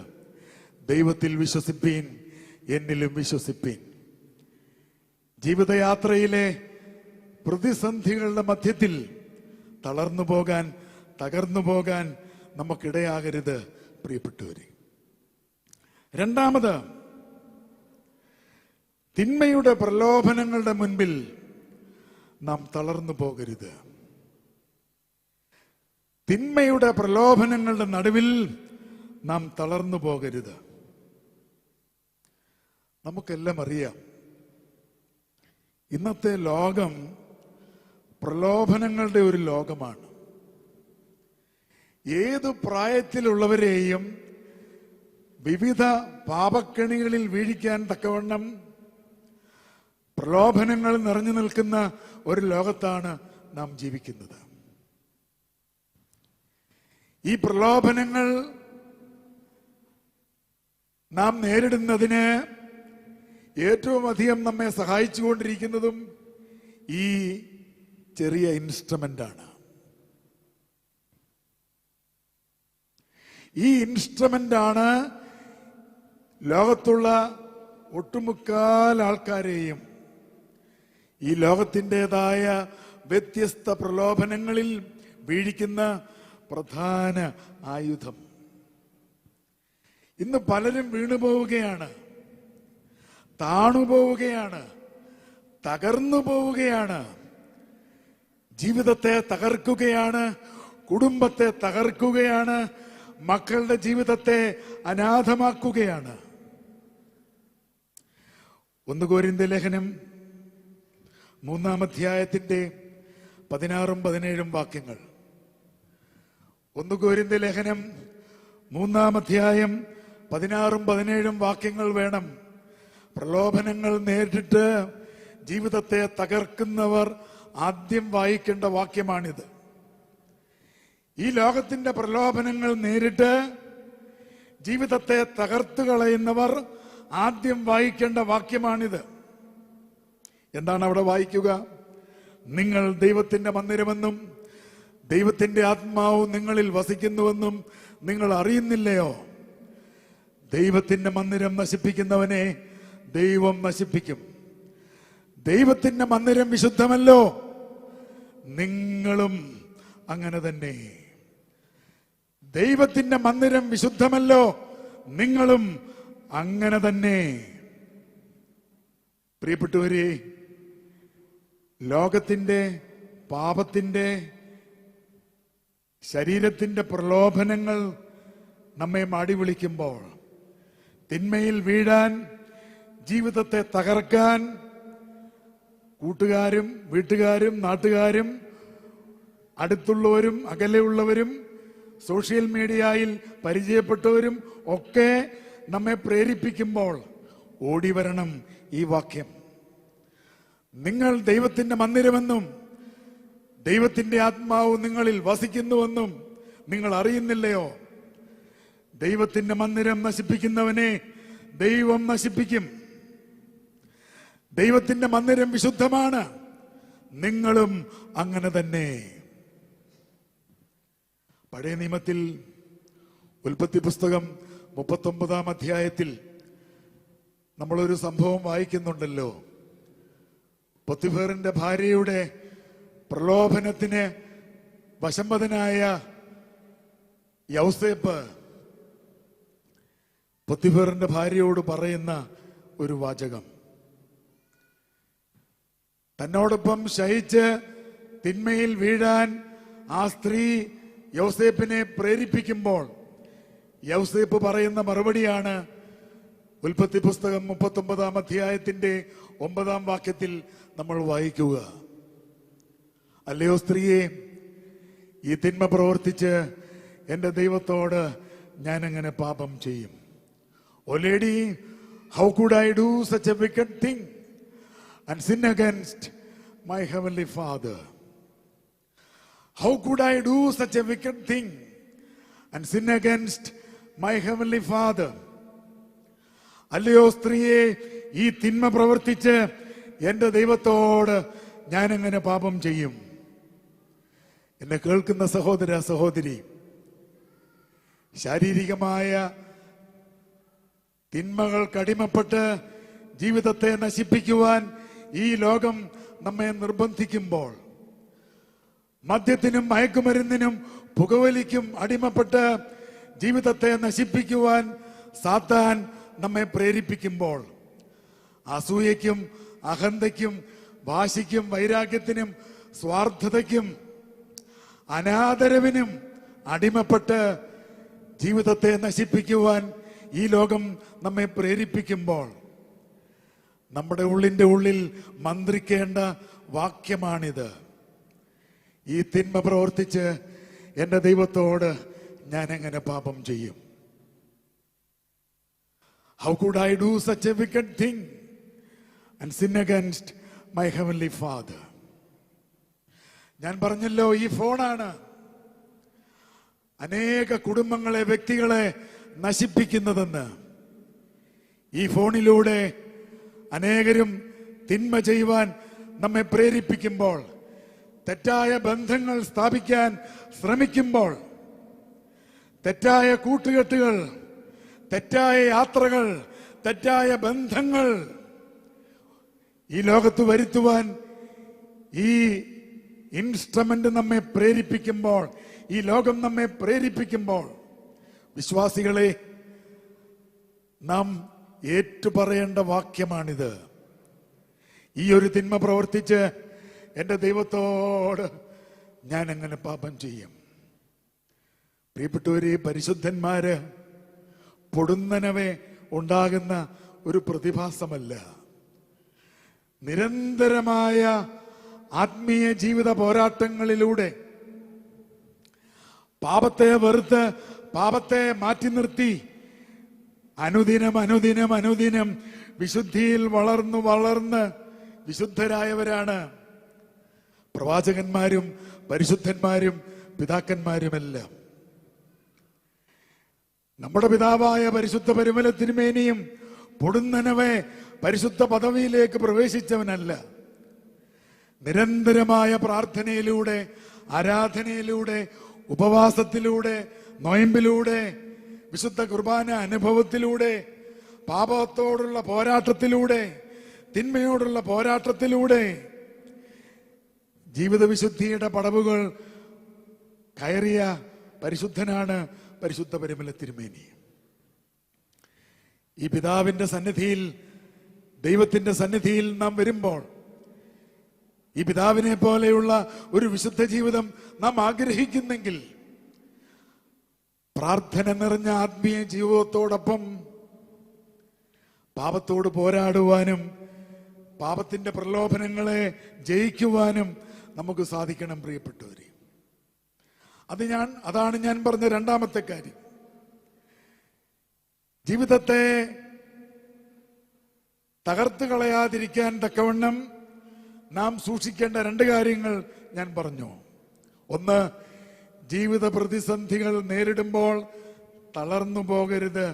ദൈവത്തിൽ വിശ്വസിപ്പീൻ, എന്നിലും വിശ്വസിപ്പീൻ. ജീവിതയാത്രയിലെ പ്രതിസന്ധികളുടെ മധ്യത്തിൽ തളർന്നു പോകാൻ, തകർന്നു പോകാൻ നമുക്കിടയാകരുത് പ്രിയപ്പെട്ടവരെ. രണ്ടാമത്, തിന്മയുടെ പ്രലോഭനങ്ങളുടെ മുൻപിൽ നാം തളർന്നു പോകരുത്. തിന്മയുടെ പ്രലോഭനങ്ങളുടെ നടുവിൽ നാം തളർന്നു പോകരുത്. നമുക്കെല്ലാം അറിയാം, ഇന്നത്തെ ലോകം പ്രലോഭനങ്ങളുടെ ഒരു ലോകമാണ്. ഏതു പ്രായത്തിലുള്ളവരെയും വിവിധ പാപക്കെണികളിൽ വീഴിക്കാൻ തക്കവണ്ണം പ്രലോഭനങ്ങൾ നിറഞ്ഞു നിൽക്കുന്ന ഒരു ലോകത്താണ് നാം ജീവിക്കുന്നത്. ഈ പ്രലോഭനങ്ങൾ നാം നേരിടുന്നതിന് ഏറ്റവും അധികം നമ്മെ സഹായിച്ചുകൊണ്ടിരിക്കുന്നതും ഈ ചെറിയ ഇൻസ്ട്രുമെന്റ് ആണ്. ഈ ഇൻസ്ട്രുമെന്റ് ആണ് ലോകത്തുള്ള ഒട്ടുമുക്കാൽ ആൾക്കാരെയും ഈ ലോകത്തിൻ്റെതായ വ്യത്യസ്ത പ്രലോഭനങ്ങളിൽ വീഴിക്കുന്ന പ്രധാന ആയുധം. ഇന്ന് പലരും വീണുപോവുകയാണ്, താണുപോവുകയാണ്, തകർന്നു പോവുകയാണ്, ജീവിതത്തെ തകർക്കുകയാണ്, കുടുംബത്തെ തകർക്കുകയാണ്, മക്കളുടെ ജീവിതത്തെ അനാഥമാക്കുകയാണ്. 1 കൊരിന്ത്യർ ലേഖനം 3-ാം അധ്യായത്തിന്റെ 16-17 വാക്യങ്ങൾ. 1 കൊരിന്ത്യർ ലേഖനം 3-ാം അധ്യായം 16-17 വാക്യങ്ങൾ വേണം. പ്രലോഭനങ്ങൾ നേരിട്ട് ജീവിതത്തെ തകർക്കുന്നവർ ആദ്യം വായിക്കേണ്ട വാക്യമാണിത്. ഈ ലോകത്തിന്റെ പ്രലോഭനങ്ങൾ നേരിട്ട് ജീവിതത്തെ തകർത്തു കളയുന്നവർ ആദ്യം വായിക്കേണ്ട വാക്യമാണിത്. എന്താണ് അവിടെ വായിക്കുക? നിങ്ങൾ ദൈവത്തിന്റെ മന്ദിരമെന്നും ദൈവത്തിന്റെ ആത്മാവ് നിങ്ങളിൽ വസിക്കുന്നുവെന്നും നിങ്ങൾ അറിയുന്നില്ലയോ? ദൈവത്തിന്റെ മന്ദിരം നശിപ്പിക്കുന്നവനെ ദൈവം നശിപ്പിക്കും. ദൈവത്തിന്റെ മന്ദിരം വിശുദ്ധമല്ലോ, നിങ്ങളും അങ്ങനെ തന്നെ. ദൈവത്തിന്റെ മന്ദിരം വിശുദ്ധമല്ലോ, നിങ്ങളും അങ്ങനെ തന്നെ. പ്രിയപ്പെട്ടവരെ, ലോകത്തിന്റെ, പാപത്തിന്റെ, ശരീരത്തിന്റെ പ്രലോഭനങ്ങൾ നമ്മെ മാടി വിളിക്കുമ്പോൾ, തിന്മയിൽ വീഴാൻ, ജീവിതത്തെ തകർക്കാൻ കൂട്ടുകാരും വീട്ടുകാരും നാട്ടുകാരും അടുത്തുള്ളവരും അകലെയുള്ളവരും സോഷ്യൽ മീഡിയയിൽ പരിചയപ്പെട്ടവരും ഒക്കെ നമ്മെ പ്രേരിപ്പിക്കുമ്പോൾ ഓടി വരണം ഈ വാക്യം. നിങ്ങൾ ദൈവത്തിന്റെ മന്ദിരമെന്നും ദൈവത്തിന്റെ ആത്മാവ് നിങ്ങളിൽ വസിക്കുന്നുവെന്നും നിങ്ങൾ അറിയുന്നില്ലയോ? ദൈവത്തിന്റെ മന്ദിരം നശിപ്പിക്കുന്നവനെ ദൈവം നശിപ്പിക്കും. ദൈവത്തിന്റെ മന്ദിരം വിശുദ്ധമാണ്, നിങ്ങളും അങ്ങനെ തന്നെ. പഴയ നിയമത്തിൽ ഉൽപ്പത്തി പുസ്തകം 39-ാം അധ്യായത്തിൽ നമ്മളൊരു സംഭവം വായിക്കുന്നുണ്ടല്ലോ. പൊത്തിഫേറിന്റെ ഭാര്യയുടെ പ്രലോഭനത്തിന് വശംവദനായ യൗസേപ്പ് പൊത്തിഫേറിന്റെ ഭാര്യയോട് പറയുന്ന ഒരു വാചകം, തന്നോടൊപ്പം ശയിച്ച് തിന്മയിൽ വീഴാൻ ആ സ്ത്രീ യൗസേപ്പിനെ പ്രേരിപ്പിക്കുമ്പോൾ യൗസേപ്പ് പറയുന്ന മറുപടിയാണ് ഉൽപ്പത്തി പുസ്തകം 39 അധ്യായത്തിന്റെ 9 വാക്യത്തിൽ നമ്മൾ വായിക്കുക. അല്ലയോ സ്ത്രീയെ, ഈ തിന്മ പ്രവർത്തിച്ച് എന്റെ ദൈവത്തോട് ഞാൻ എങ്ങനെ പാപം ചെയ്യും? Oh lady, how could I do such a wicked thing and sin against my heavenly father? How could I do such a wicked thing and sin against my heavenly father? അല്ലയോ സ്ത്രീയെ, ഈ തിന്മ പ്രവർത്തിച്ച് എന്റെ ദൈവത്തോട് ഞാൻ എങ്ങനെ പാപം ചെയ്യും? എന്നെ കേൾക്കുന്ന സഹോദര സഹോദരി, ശാരീരികമായ തിന്മകൾക്കടിമപ്പെട്ട് ജീവിതത്തെ നശിപ്പിക്കുവാൻ ഈ ലോകം നമ്മെ നിർബന്ധിക്കുമ്പോൾ, മദ്യത്തിനും മയക്കുമരുന്നിനും പുകവലിക്കും അടിമപ്പെട്ട് ജീവിതത്തെ നശിപ്പിക്കുവാൻ സാത്താൻ നമ്മെ പ്രേരിപ്പിക്കുമ്പോൾ, അസൂയയ്ക്കും അഹന്തയ്ക്കും വാശിക്കും വൈരാഗ്യത്തിനും സ്വാർത്ഥതയ്ക്കും അനാദരവിനും അടിമപ്പെട്ട് ജീവിതത്തെ നശിപ്പിക്കുവാൻ ഈ ലോകം നമ്മെ പ്രേരിപ്പിക്കുമ്പോൾ, നമ്മുടെ ഉള്ളിന്റെ ഉള്ളിൽ മന്ത്രിക്കേണ്ട വാക്യമാണിത്: ഈ തിന്മ പ്രവർത്തിച്ച് എന്റെ ദൈവത്തോട് ഞാൻ എങ്ങനെ പാപം ചെയ്യും? How could I do such a wicked thing and sin against my heavenly Father? ഞാൻ പറഞ്ഞല്ലോ, ഈ ഫോണാണ് അനേക കുടുംബങ്ങളെ, വ്യക്തികളെ നശിപ്പിക്കുന്നതെന്ന്. ഈ ഫോണിലൂടെ അനേകരും തിന്മ ചെയ്യുവാൻ നമ്മെ പ്രേരിപ്പിക്കുമ്പോൾ, തെറ്റായ ബന്ധങ്ങൾ സ്ഥാപിക്കാൻ ശ്രമിക്കുമ്പോൾ, തെറ്റായ കൂട്ടുകെട്ടുകൾ, തെറ്റായ യാത്രകൾ, തെറ്റായ ബന്ധങ്ങൾ ഈ ലോകത്ത് വരുത്തുവാൻ ഈ ഇൻസ്ട്രുമെന്റ് നമ്മെ പ്രേരിപ്പിക്കുമ്പോൾ, ഈ ലോകം നമ്മെ പ്രേരിപ്പിക്കുമ്പോൾ, വിശ്വാസികളെ, നാം ഏറ്റുപറയേണ്ട വാക്യമാണിത്: ഈ ഒരു തിന്മ പ്രവർത്തിച്ച് എന്റെ ദൈവത്തോട് ഞാൻ എങ്ങനെ പാപം ചെയ്യും? പ്രിയപ്പെട്ടവരെ, പരിശുദ്ധന്മാര് പൊടുന്നനവേ ഉണ്ടാകുന്ന ഒരു പ്രതിഭാസമല്ല. നിരന്തരമായ ആത്മീയ ജീവിത പോരാട്ടങ്ങളിലൂടെ പാപത്തെ വെറുത്ത്, പാപത്തെ മാറ്റി നിർത്തി അനുദിനം അനുദിനം അനുദിനം വിശുദ്ധിയിൽ വളർന്നു വളർന്ന് വിശുദ്ധരായവരാണ് പ്രവാചകന്മാരും പരിശുദ്ധന്മാരും പിതാക്കന്മാരുമെല്ലാം. നമ്മുടെ പിതാവായ പരിശുദ്ധ പരിമല തിരുമേനിയും പൊടുന്നനവേ പരിശുദ്ധ പദവിയിലേക്ക് പ്രവേശിച്ചവനല്ല. നിരന്തരമായ പ്രാർത്ഥനയിലൂടെ, ആരാധനയിലൂടെ, ഉപവാസത്തിലൂടെ, നൊയമ്പിലൂടെ, വിശുദ്ധ കുർബാന അനുഭവത്തിലൂടെ, പാപത്തോടുള്ള പോരാട്ടത്തിലൂടെ, തിന്മയോടുള്ള പോരാട്ടത്തിലൂടെ ജീവിത വിശുദ്ധിയുടെ പടവുകൾ കയറിയ പരിശുദ്ധനാണ് പരിശുദ്ധ പരിമല തിരുമേനി. ഈ പിതാവിന്റെ സന്നിധിയിൽ, ദൈവത്തിന്റെ സന്നിധിയിൽ നാം വരുമ്പോൾ, ഈ പിതാവിനെ പോലെയുള്ള ഒരു വിശുദ്ധ ജീവിതം നാം ആഗ്രഹിക്കുന്നെങ്കിൽ, പ്രാർത്ഥന നിറഞ്ഞ ആത്മീയ ജീവിതത്തോടൊപ്പം പാപത്തോട് പോരാടുവാനും പാപത്തിന്റെ പ്രലോഭനങ്ങളെ ജയിക്കുവാനും നമുക്ക് സാധിക്കണം. പ്രിയപ്പെട്ടവരെ, അതാണ് ഞാൻ പറഞ്ഞ രണ്ടാമത്തെ കാര്യം. ജീവിതത്തെ തകർത്ത് കളയാതിരിക്കാൻ തക്കവണ്ണം നാം സൂക്ഷിക്കേണ്ട രണ്ട് കാര്യങ്ങൾ ഞാൻ പറഞ്ഞു. ഒന്ന്, ജീവിത പ്രതിസന്ധികൾ നേരിടുമ്പോൾ തളർന്നു പോകരുത്,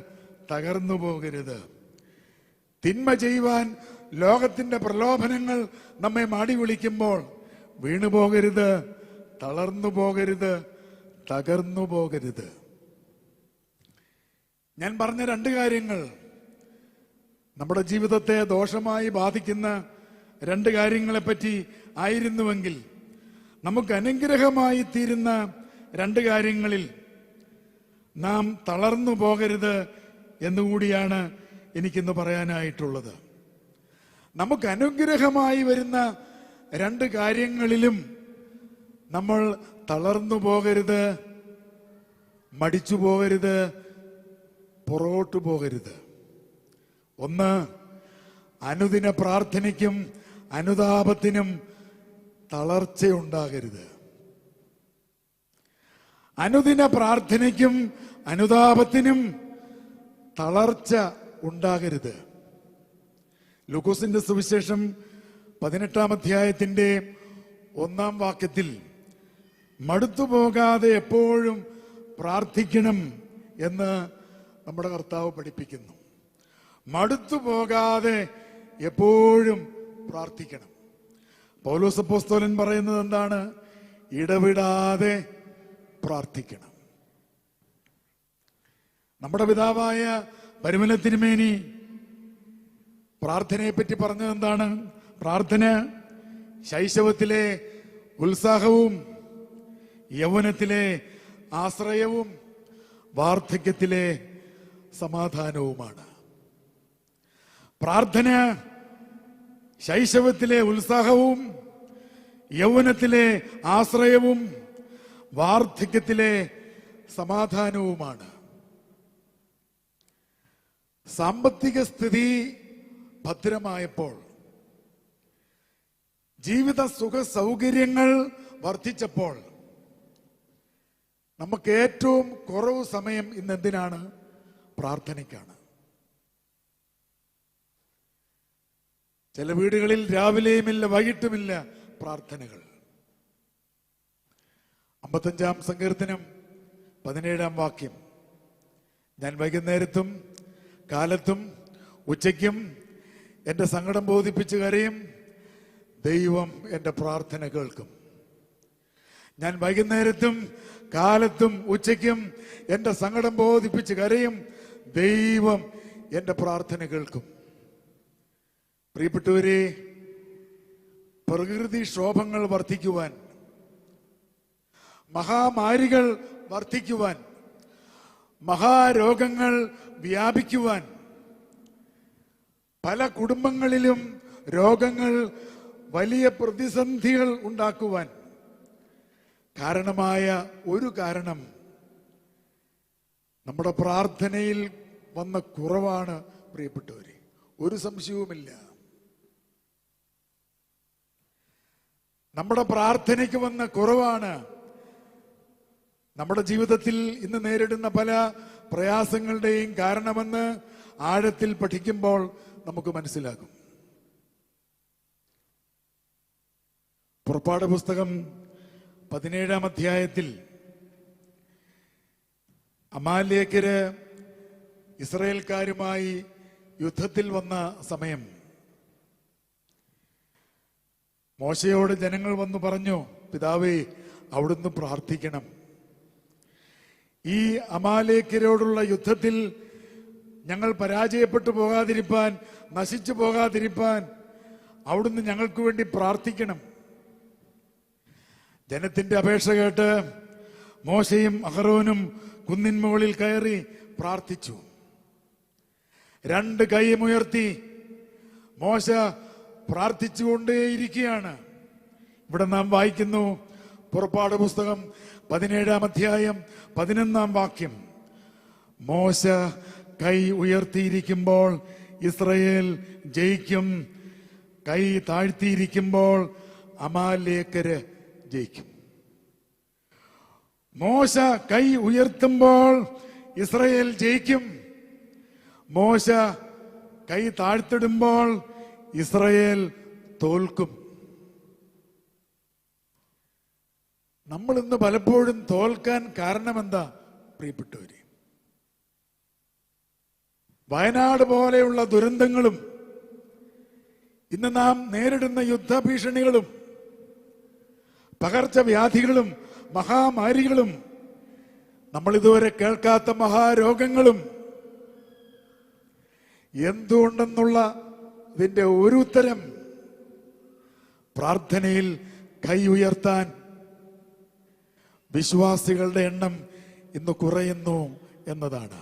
തകർന്നു പോകരുത്. തിന്മ ചെയ്യുവാൻ ലോകത്തിന്റെ പ്രലോഭനങ്ങൾ നമ്മെ മാടി വിളിക്കുമ്പോൾ വീണു പോകരുത്, തളർന്നു പോകരുത്, തകർന്നു പോകരുത്. ഞാൻ പറഞ്ഞ രണ്ട് കാര്യങ്ങൾ നമ്മുടെ ജീവിതത്തെ ദോഷമായി ബാധിക്കുന്ന രണ്ട് കാര്യങ്ങളെപ്പറ്റി ആയിരുന്നുവെങ്കിൽ, നമുക്ക് അനുഗ്രഹമായി തീരുന്ന രണ്ട് കാര്യങ്ങളിൽ നാം തളർന്നു പോകരുത് എന്നുകൂടിയാണ് എനിക്കിന്ന് പറയാനായിട്ടുള്ളത്. നമുക്ക് അനുഗ്രഹമായി വരുന്ന രണ്ട് കാര്യങ്ങളിലും നമ്മൾ തളർന്നു പോകരുത്, മടിച്ചു പോകരുത്, പുറകോട്ട് പോകരുത്. ഒന്ന്, അനുദിന പ്രാർത്ഥനയ്ക്കും അനുതാപത്തിനും തളർച്ചയുണ്ടാകരുത്. അനുദിന പ്രാർത്ഥനയ്ക്കും അനുതാപത്തിനും തളർച്ച ഉണ്ടാകരുത്. ലൂക്കോസിന്റെ സുവിശേഷം 18-ാം അധ്യായത്തിന്റെ 1-ാം വാക്യത്തിൽ മടുത്തുപോകാതെ എപ്പോഴും പ്രാർത്ഥിക്കണം എന്ന് നമ്മുടെ കർത്താവ് പഠിപ്പിക്കുന്നു. മടുത്തുപോകാതെ എപ്പോഴും പ്രാർത്ഥിക്കണം. പൗലോസ് അപ്പോസ്തലൻ പറയുന്നത് എന്താണ്? ഇടവിടാതെ പ്രാർത്ഥിക്കണം. നമ്മുടെ പിതാവായ പരിമല തിരുമേനി പ്രാർത്ഥനയെ പറ്റി പറഞ്ഞത് എന്താണ്? പ്രാർത്ഥന ശൈശവത്തിലെ ഉത്സാഹവും യൗവനത്തിലെ ആശ്രയവും വാർദ്ധക്യത്തിലെ സമാധാനവുമാണ്. പ്രാർത്ഥന ശൈശവത്തിലെ ഉത്സാഹവും യൗവനത്തിലെ ആശ്രയവും വാർദ്ധക്യത്തിലെ സമാധാനവുമാണ്. സാമ്പത്തിക സ്ഥിതി ഭദ്രമായപ്പോൾ, ജീവിത സുഖ സൗകര്യങ്ങൾ വർദ്ധിച്ചപ്പോൾ നമുക്ക് ഏറ്റവും കുറവ് സമയം ഇന്ന് എന്തിനാണ്? പ്രാർത്ഥനയ്ക്കാണ്. ചില വീടുകളിൽ രാവിലെയുമില്ല വൈകിട്ടുമില്ല പ്രാർത്ഥനകൾ. 55-ാം സങ്കീർത്തനം 17-ാം വാക്യം, ഞാൻ വൈകുന്നേരത്തും കാലത്തും ഉച്ചയ്ക്കും എൻ്റെ സങ്കടം ബോധിപ്പിച്ച് കരയും, ദൈവം എൻ്റെ പ്രാർത്ഥന കേൾക്കും. ഞാൻ വൈകുന്നേരത്തും കാലത്തും ഉച്ചയ്ക്കും എൻ്റെ സങ്കടം ബോധിപ്പിച്ച് കരയും, ദൈവം എൻ്റെ പ്രാർത്ഥന കേൾക്കും. പ്രിയപ്പെട്ടവരെ, പ്രകൃതിക്ഷോഭങ്ങൾ വർദ്ധിക്കുവാൻ, മഹാമാരികൾ വർദ്ധിക്കുവാൻ, മഹാരോഗങ്ങൾ വ്യാപിക്കുവാൻ, പല കുടുംബങ്ങളിലും രോഗങ്ങൾ വലിയ പ്രതിസന്ധികൾ ഉണ്ടാക്കുവാൻ കാരണമായ ഒരു കാരണം നമ്മുടെ പ്രാർത്ഥനയിൽ വന്ന കുറവാണ്. പ്രിയപ്പെട്ടവരെ, ഒരു സംശയവുമില്ല. നമ്മുടെ പ്രാർത്ഥനയ്ക്ക് വന്ന കുറവാണ് നമ്മുടെ ജീവിതത്തിൽ ഇന്ന് നേരിടുന്ന പല പ്രയാസങ്ങളുടെയും കാരണമെന്ന് ആഴത്തിൽ പഠിക്കുമ്പോൾ നമുക്ക് മനസ്സിലാകും. പുറപ്പാട് പുസ്തകം 17-ാം അധ്യായത്തിൽ അമാലേക്യര് ഇസ്രായേൽക്കാരുമായി യുദ്ധത്തിൽ വന്ന സമയം മോശയോട് ജനങ്ങൾ വന്നു പറഞ്ഞു, പിതാവേ, അവിടുന്ന് പ്രാർത്ഥിക്കണം. ഈ അമാലേക്യരോടുള്ള യുദ്ധത്തിൽ ഞങ്ങൾ പരാജയപ്പെട്ടു പോകാതിരിപ്പാൻ, നശിച്ചു പോകാതിരിപ്പാൻ അവിടുന്ന് ഞങ്ങൾക്ക് വേണ്ടി പ്രാർത്ഥിക്കണം. ജനത്തിന്റെ അപേക്ഷ കേട്ട് മോശയും അഹറോനും കുന്നിൻ മുകളിൽ കയറി പ്രാർത്ഥിച്ചു. 2 കൈയുമുയർത്തി മോശ പ്രാർത്ഥിച്ചുകൊണ്ടേയിരിക്കുകയാണ്. ഇവിടെ നാം വായിക്കുന്നു, പുറപ്പാട് പുസ്തകം 17-ാം അധ്യായം 11-ാം വാക്യം, മോശ കൈ ഉയർത്തിയിരിക്കുമ്പോൾ ഇസ്രായേൽ ജയിക്കും, കൈ താഴ്ത്തിയിരിക്കുമ്പോൾ അമാലേക്യര് ജയിക്കും. മോശ കൈ ഉയർത്തുമ്പോൾ ഇസ്രായേൽ ജയിക്കും, മോശ കൈ താഴ്ത്തിടുമ്പോൾ ഇസ്രായേൽ തോൽക്കും. നമ്മൾ ഇന്ന് പലപ്പോഴും തോൽക്കാൻ കാരണമെന്താ? പ്രിയപ്പെട്ടവര്, വയനാട് പോലെയുള്ള ദുരന്തങ്ങളും ഇന്ന് നാം നേരിടുന്ന യുദ്ധഭീഷണികളും പകർച്ചവ്യാധികളും മഹാമാരികളും നമ്മൾ ഇതുവരെ കേൾക്കാത്ത മഹാരോഗങ്ങളും എന്തുകൊണ്ടെന്നുള്ള ഇതിന്റെ ഒരു ഉത്തരം പ്രാർത്ഥനയിൽ കൈ ഉയർത്താൻ വിശ്വാസികളുടെ എണ്ണം ഇന്ന് കുറയുന്നു എന്നതാണ്.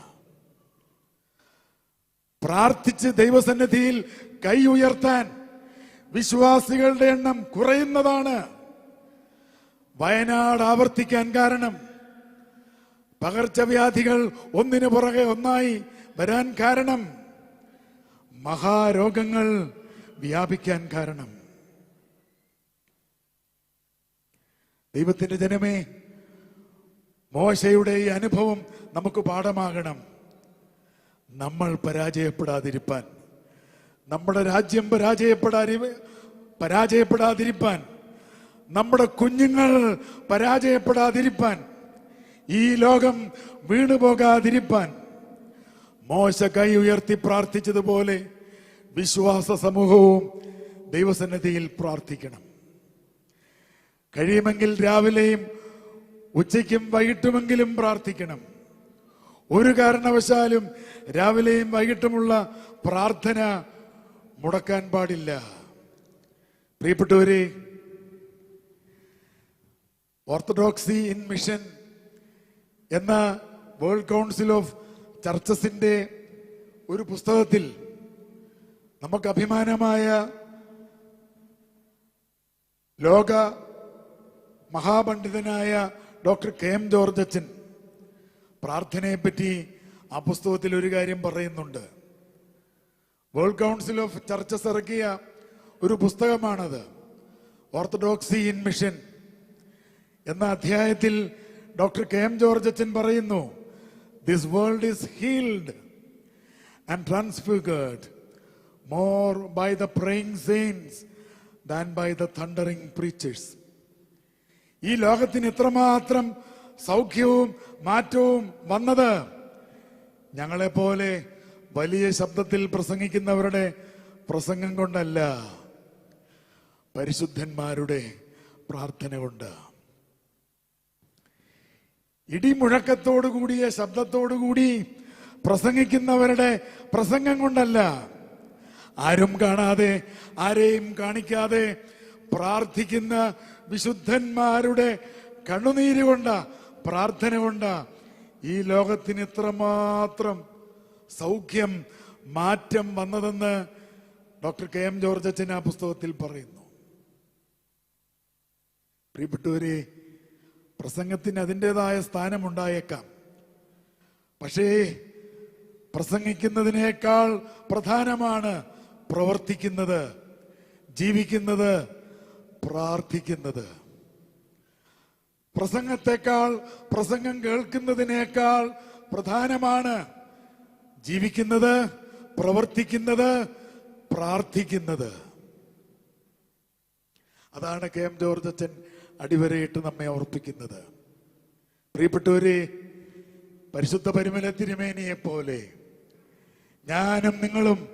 പ്രാർത്ഥിച്ച് ദൈവസന്നിധിയിൽ കൈ ഉയർത്താൻ വിശ്വാസികളുടെ എണ്ണം കുറയുന്നതാണ് വയനാട് ആവർത്തിക്കാൻ കാരണം. പകർച്ചവ്യാധികൾ ഒന്നിനു പുറകെ ഒന്നായി വരാൻ കാരണം, മഹാരോഗങ്ങൾ വ്യാപിക്കാൻ കാരണം. ദൈവത്തിന്റെ ജനമേ, മോശയുടെ ഈ അനുഭവം നമുക്ക് പാഠമാകണം. നമ്മൾ പരാജയപ്പെടാതിരിപ്പാൻ, നമ്മുടെ രാജ്യം പരാജയപ്പെടാതിരിപ്പാൻ, നമ്മുടെ കുഞ്ഞുങ്ങൾ പരാജയപ്പെടാതിരിപ്പാൻ, ഈ ലോകം വീണുപോകാതിരിപ്പാൻ മോശ കൈ ഉയർത്തി പ്രാർത്ഥിച്ചതുപോലെ വിശ്വാസ സമൂഹവും ദൈവസന്നിധിയിൽ പ്രാർത്ഥിക്കണം. കഴിയുമെങ്കിൽ രാവിലെയും ഉച്ചയ്ക്കും വൈകിട്ടുമെങ്കിലും പ്രാർത്ഥിക്കണം. ഒരു കാരണവശാലും രാവിലെയും വൈകിട്ടുമുള്ള പ്രാർത്ഥന മുടക്കാൻ പാടില്ല. പ്രിയപ്പെട്ടവരെ, ഓർത്തഡോക്സി ഇൻ മിഷൻ എന്ന വേൾഡ് കൗൺസിൽ ഓഫ് ചർച്ചസിന്റെ ഒരു പുസ്തകത്തിൽ നമുക്ക് അഭിമാനമായ ലോക മഹാപണ്ഡിതനായ ഡോക്ടർ കെ.എം. ജോർജ് അച്ഛൻ പ്രാർത്ഥനയെപ്പറ്റി ആ പുസ്തകത്തിൽ ഒരു കാര്യം പറയുന്നുണ്ട്. വേൾഡ് കൗൺസിൽ ഓഫ് ചർച്ചസ് ഇറക്കിയ ഒരു പുസ്തകമാണത്, ഓർത്തഡോക്സി ഇൻ മിഷൻ എന്ന അധ്യായത്തിൽ ഡോക്ടർ കെ.എം. ജോർജ് അച്ഛൻ പറയുന്നു, this world is healed and transfigured more by the praying saints than by the thundering preachers. ഈ ലോകത്തിന് എത്രമാത്രം സൗഖ്യവും മാറ്റവും വന്നത് ഞങ്ങളെപ്പോലെ വലിയ ശബ്ദത്തിൽ പ്രസംഗിക്കുന്നവരുടെ പ്രസംഗം കൊണ്ടല്ല, പരിശുദ്ധന്മാരുടെ പ്രാർത്ഥന കൊണ്ട്. ഇടിമുഴക്കത്തോടു കൂടിയ ശബ്ദത്തോടുകൂടി പ്രസംഗിക്കുന്നവരുടെ പ്രസംഗം കൊണ്ടല്ല, ആരും കാണാതെ ആരെയും കാണിക്കാതെ പ്രാർത്ഥിക്കുന്ന വിശുദ്ധന്മാരുടെ കണ്ണുനീര് കൊണ്ട പ്രാർത്ഥന കൊണ്ട് ഈ ലോകത്തിന് ഇത്രമാത്രം സൗഖ്യം മാറ്റം വന്നതെന്ന് ഡോക്ടർ കെ.എം. ജോർജ് അച്ഛൻ ആ പുസ്തകത്തിൽ പറയുന്നു. പ്രിയപ്പെട്ടവരെ, പ്രസംഗത്തിന് അതിൻ്റെതായ സ്ഥാനമുണ്ടായേക്കാം. പക്ഷേ പ്രസംഗിക്കുന്നതിനേക്കാൾ പ്രധാനമാണ് പ്രവർത്തിക്കുന്നത്, ജീവിക്കുന്നത്, പ്രാർത്ഥിക്കുന്നത്. പ്രസംഗത്തെക്കാൾ, പ്രസംഗം കേൾക്കുന്നതിനേക്കാൾ പ്രധാനമാണ് ജീവിക്കുന്നത്, പ്രവർത്തിക്കുന്നത്, പ്രാർത്ഥിക്കുന്നത്. അതാണ് കെ.എം. ജോർജ് അച്ഛൻ അടിവരയിട്ട് നമ്മെ ഓർപ്പിക്കുന്നത്. പ്രിയപ്പെട്ടവരെ, പരിശുദ്ധ പരിമല തിരുമേനിയെ പോലെ ഞാനും നിങ്ങളും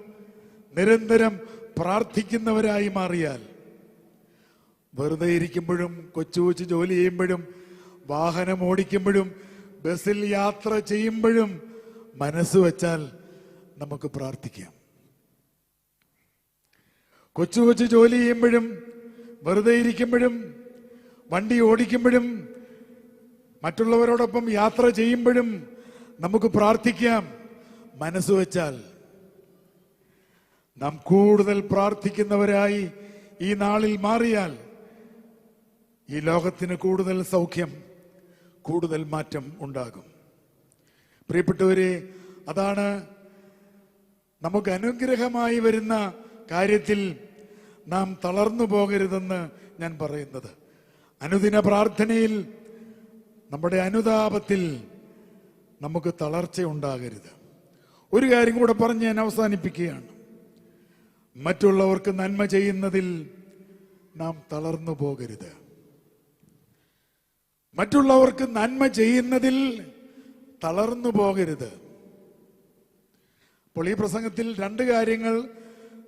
നിരന്തരം പ്രാർത്ഥിക്കുന്നവരായി മാറിയാൽ, വെറുതെ ഇരിക്കുമ്പോഴും, കൊച്ചു കൊച്ചു ജോലി ചെയ്യുമ്പോഴും, വാഹനം ഓടിക്കുമ്പോഴും, ബസ്സിൽ യാത്ര ചെയ്യുമ്പോഴും മനസ്സ് വെച്ചാൽ നമുക്ക് പ്രാർത്ഥിക്കാം. കൊച്ചു കൊച്ചു ജോലി ചെയ്യുമ്പോഴും, വെറുതെ ഇരിക്കുമ്പോഴും, വണ്ടി ഓടിക്കുമ്പോഴും, മറ്റുള്ളവരോടൊപ്പം യാത്ര ചെയ്യുമ്പോഴും നമുക്ക് പ്രാർത്ഥിക്കാം. മനസ്സ് വെച്ചാൽ നാം കൂടുതൽ പ്രാർത്ഥിക്കുന്നവരായി ഈ നാളിൽ മാറിയാൽ ഈ ലോകത്തിന് കൂടുതൽ സൗഖ്യം, കൂടുതൽ മാറ്റം ഉണ്ടാകും. പ്രിയപ്പെട്ടവരെ, അതാണ് നമുക്ക് അനുഗ്രഹമായി വരുന്ന കാര്യത്തിൽ നാം തളർന്നു പോകരുതെന്ന് ഞാൻ പറയുന്നത്. അനുദിന പ്രാർത്ഥനയിൽ, നമ്മുടെ അനുതാപത്തിൽ നമുക്ക് തളർച്ച ഉണ്ടാകരുത്. ഒരു കാര്യം കൂടെ പറഞ്ഞ് ഞാൻ അവസാനിപ്പിക്കുകയാണ്. മറ്റുള്ളവർക്ക് നന്മ ചെയ്യുന്നതിൽ നാം തളർന്നു പോകരുത്. മറ്റുള്ളവർക്ക് നന്മ ചെയ്യുന്നതിൽ തളർന്നു പോകരുത്. അപ്പോൾ ഈ പ്രസംഗത്തിൽ രണ്ട് കാര്യങ്ങൾ,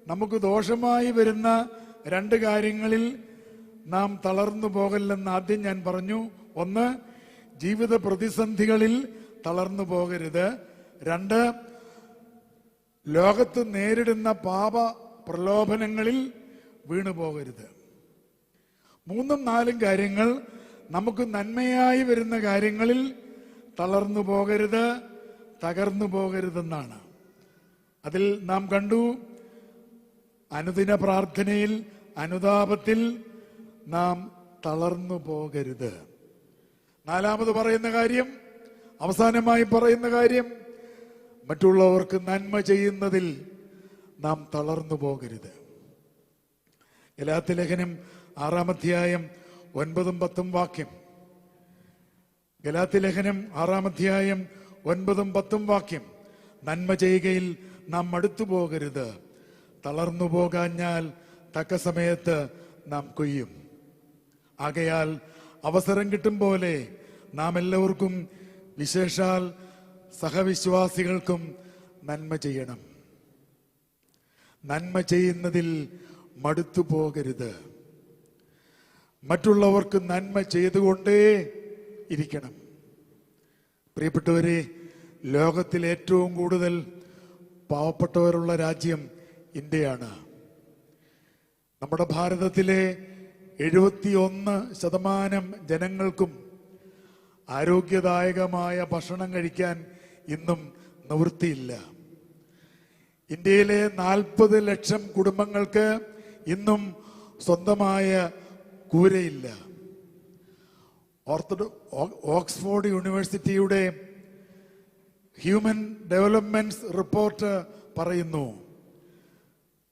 നമുക്ക് ദോഷമായി വരുന്ന രണ്ട് കാര്യങ്ങളിൽ നാം തളർന്നു പോകല്ലെന്ന് ആദ്യം ഞാൻ പറഞ്ഞു. ഒന്ന്, ജീവിത പ്രതിസന്ധികളിൽ തളർന്നു പോകരുത്. രണ്ട്, ലോകത്ത് നേരിടുന്ന പാപ പ്രലോഭനങ്ങളിൽ വീണു പോകരുത്. മൂന്നും നാലും കാര്യങ്ങൾ നമുക്ക് നന്മയായി വരുന്ന കാര്യങ്ങളിൽ തളർന്നു പോകരുത്, തകർന്നു പോകരുതെന്നാണ്. അതിൽ നാം കണ്ടു, അനുദിന പ്രാർത്ഥനയിൽ, അനുതാപത്തിൽ നാം തളർന്നു പോകരുത്. നാലാമത് പറയുന്ന കാര്യം, അവസാനമായി പറയുന്ന കാര്യം, മറ്റുള്ളവർക്ക് നന്മ ചെയ്യുന്നതിൽ നാം തളർന്നു പോകരുത്. ഗലാത്യ ലേഖനം 6-ാം അധ്യായം 9-10 വാക്യം. ഗലാത്യ ലേഖനം 6-ാം അധ്യായം 9-10 വാക്യം. നന്മ ചെയ്യുകയിൽ നാം മടുത്തു പോകരുത്. തളർന്നു പോകാഞ്ഞാൽ തക്ക സമയത്ത് നാം കൊയ്യും. ആകയാൽ അവസരം കിട്ടും പോലെ നാം എല്ലാവർക്കും, വിശേഷാൽ സഹവിശ്വാസികൾക്കും നന്മ ചെയ്യണം. നന്മ ചെയ്യുന്നതിൽ മടുത്തു പോകരുത്. മറ്റുള്ളവർക്ക് നന്മ ചെയ്തുകൊണ്ടേ ഇരിക്കണം. പ്രിയപ്പെട്ടവരെ, ലോകത്തിൽ ഏറ്റവും കൂടുതൽ പാവപ്പെട്ടവരുള്ള രാജ്യം ഇന്ത്യയാണ്. നമ്മുടെ ഭാരതത്തിലെ 71% ജനങ്ങൾക്കും ആരോഗ്യദായകമായ ഭക്ഷണം കഴിക്കാൻ ഇന്നും നിവൃത്തിയില്ല. ഇന്ത്യയിലെ 40 ലക്ഷം കുടുംബങ്ങൾക്ക് ഇന്നും സ്വന്തമായ കൂരയില്ല. ഓക്സ്ഫോർഡ് യൂണിവേഴ്സിറ്റിയുടെ ഹ്യൂമൻ ഡെവലപ്മെന്റ് റിപ്പോർട്ട് പറയുന്നു,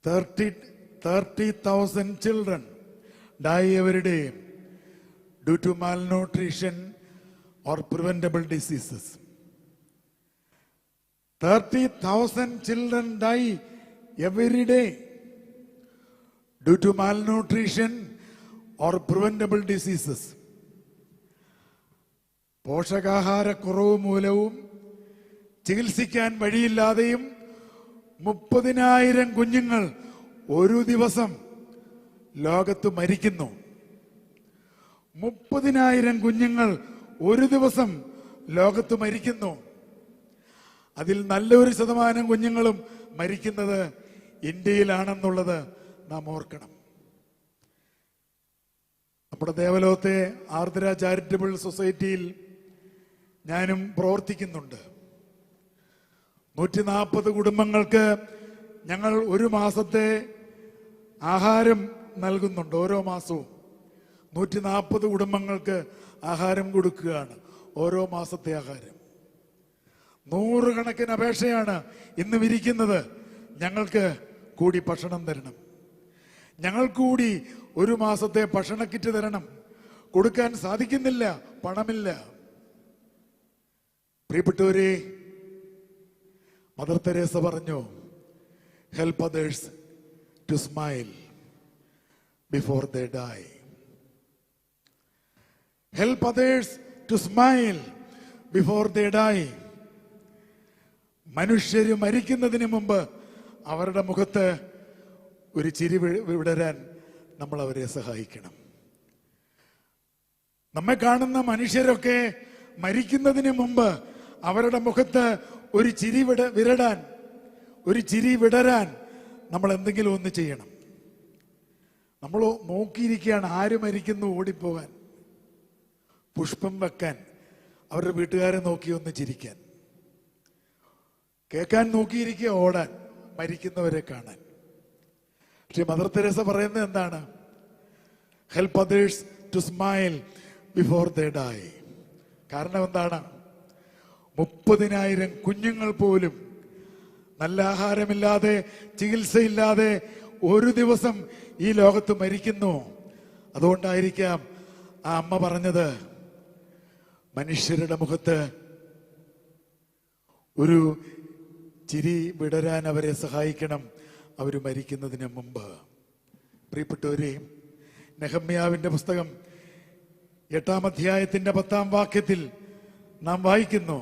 30,000 children die every day due to malnutrition or preventable diseases. 30,000 children die every day due to malnutrition or preventable diseases. പോഷകാഹാരക്കുറവ് മൂലവും ചികിത്സിക്കാൻ വഴിയില്ലാതെയും 30,000 കുഞ്ഞുങ്ങൾ ഒരു ദിവസം ലോകത്ത് മരിക്കുന്നു. 30,000 കുഞ്ഞുങ്ങൾ ഒരു ദിവസം ലോകത്ത് മരിക്കുന്നു. അതിൽ നല്ലൊരു ശതമാനം കുഞ്ഞുങ്ങളും മരിക്കുന്നത് ഇന്ത്യയിലാണെന്നുള്ളത് നാം ഓർക്കണം. നമ്മുടെ ദേവലോകത്തെ ആർദ്ര ചാരിറ്റബിൾ സൊസൈറ്റിയിൽ ഞാനും പ്രവർത്തിക്കുന്നുണ്ട്. 140 കുടുംബങ്ങൾക്ക് ഞങ്ങൾ ഒരു മാസത്തെ ആഹാരം നൽകുന്നുണ്ട്. ഓരോ മാസവും 140 കുടുംബങ്ങൾക്ക് ആഹാരം കൊടുക്കുകയാണ്. ഓരോ മാസത്തെ ആഹാരം 100 കണക്കിന് അപേക്ഷയാണ് ഇന്ന് വിരിക്കുന്നത്. ഞങ്ങൾക്ക് കൂടി ഭക്ഷണം തരണം, ഞങ്ങൾ കൂടി ഒരു മാസത്തെ ഭക്ഷണ കിറ്റ് തരണം. കൊടുക്കാൻ സാധിക്കുന്നില്ല, പണമില്ല. പ്രിയപ്പെട്ടവരെ, മദർ തെരേസ പറഞ്ഞു, help others to smile before they die. Help others to smile before they die. മനുഷ്യര് മരിക്കുന്നതിന് മുമ്പ് അവരുടെ മുഖത്ത് ഒരു ചിരി വിടരാൻ നമ്മൾ അവരെ സഹായിക്കണം. നമ്മെ കാണുന്ന മനുഷ്യരൊക്കെ മരിക്കുന്നതിന് മുമ്പ് അവരുടെ മുഖത്ത് ഒരു ചിരി വിടരാൻ നമ്മൾ എന്തെങ്കിലും ഒന്ന് ചെയ്യണം. നമ്മൾ നോക്കിയിരിക്കുകയാണ് ആര് മരിക്കുന്നു ഓടിപ്പോകാൻ, പുഷ്പം വെക്കാൻ, അവരുടെ വീട്ടുകാരെ നോക്കി ഒന്ന് ചിരിക്കാൻ, കേൾക്കാൻ നോക്കിയിരിക്കുക, ഓടാൻ, മരിക്കുന്നവരെ കാണാൻ. പക്ഷെ മദർ തെരേസ പറയുന്നത് എന്താണ്? Help others to smile before they die. കാരണം എന്താണ്? 30,000 കുഞ്ഞുങ്ങൾ പോലും നല്ല ആഹാരമില്ലാതെ, ചികിത്സയില്ലാതെ ഒരു ദിവസം ഈ ലോകത്ത് മരിക്കുന്നു. അതുകൊണ്ടായിരിക്കാം ആ അമ്മ പറഞ്ഞത്, മനുഷ്യരുടെ മുഖത്ത് ഒരു ചിരി വിടരാൻ അവരെ സഹായിക്കണം, അവർ മരിക്കുന്നതിന് മുമ്പ്. പ്രിയപ്പെട്ടവരെ, നെഹമ്യാവിന്റെ പുസ്തകം 8-ാം അധ്യായത്തിന്റെ 10-ാം വാക്യത്തിൽ നാം വായിക്കുന്നു,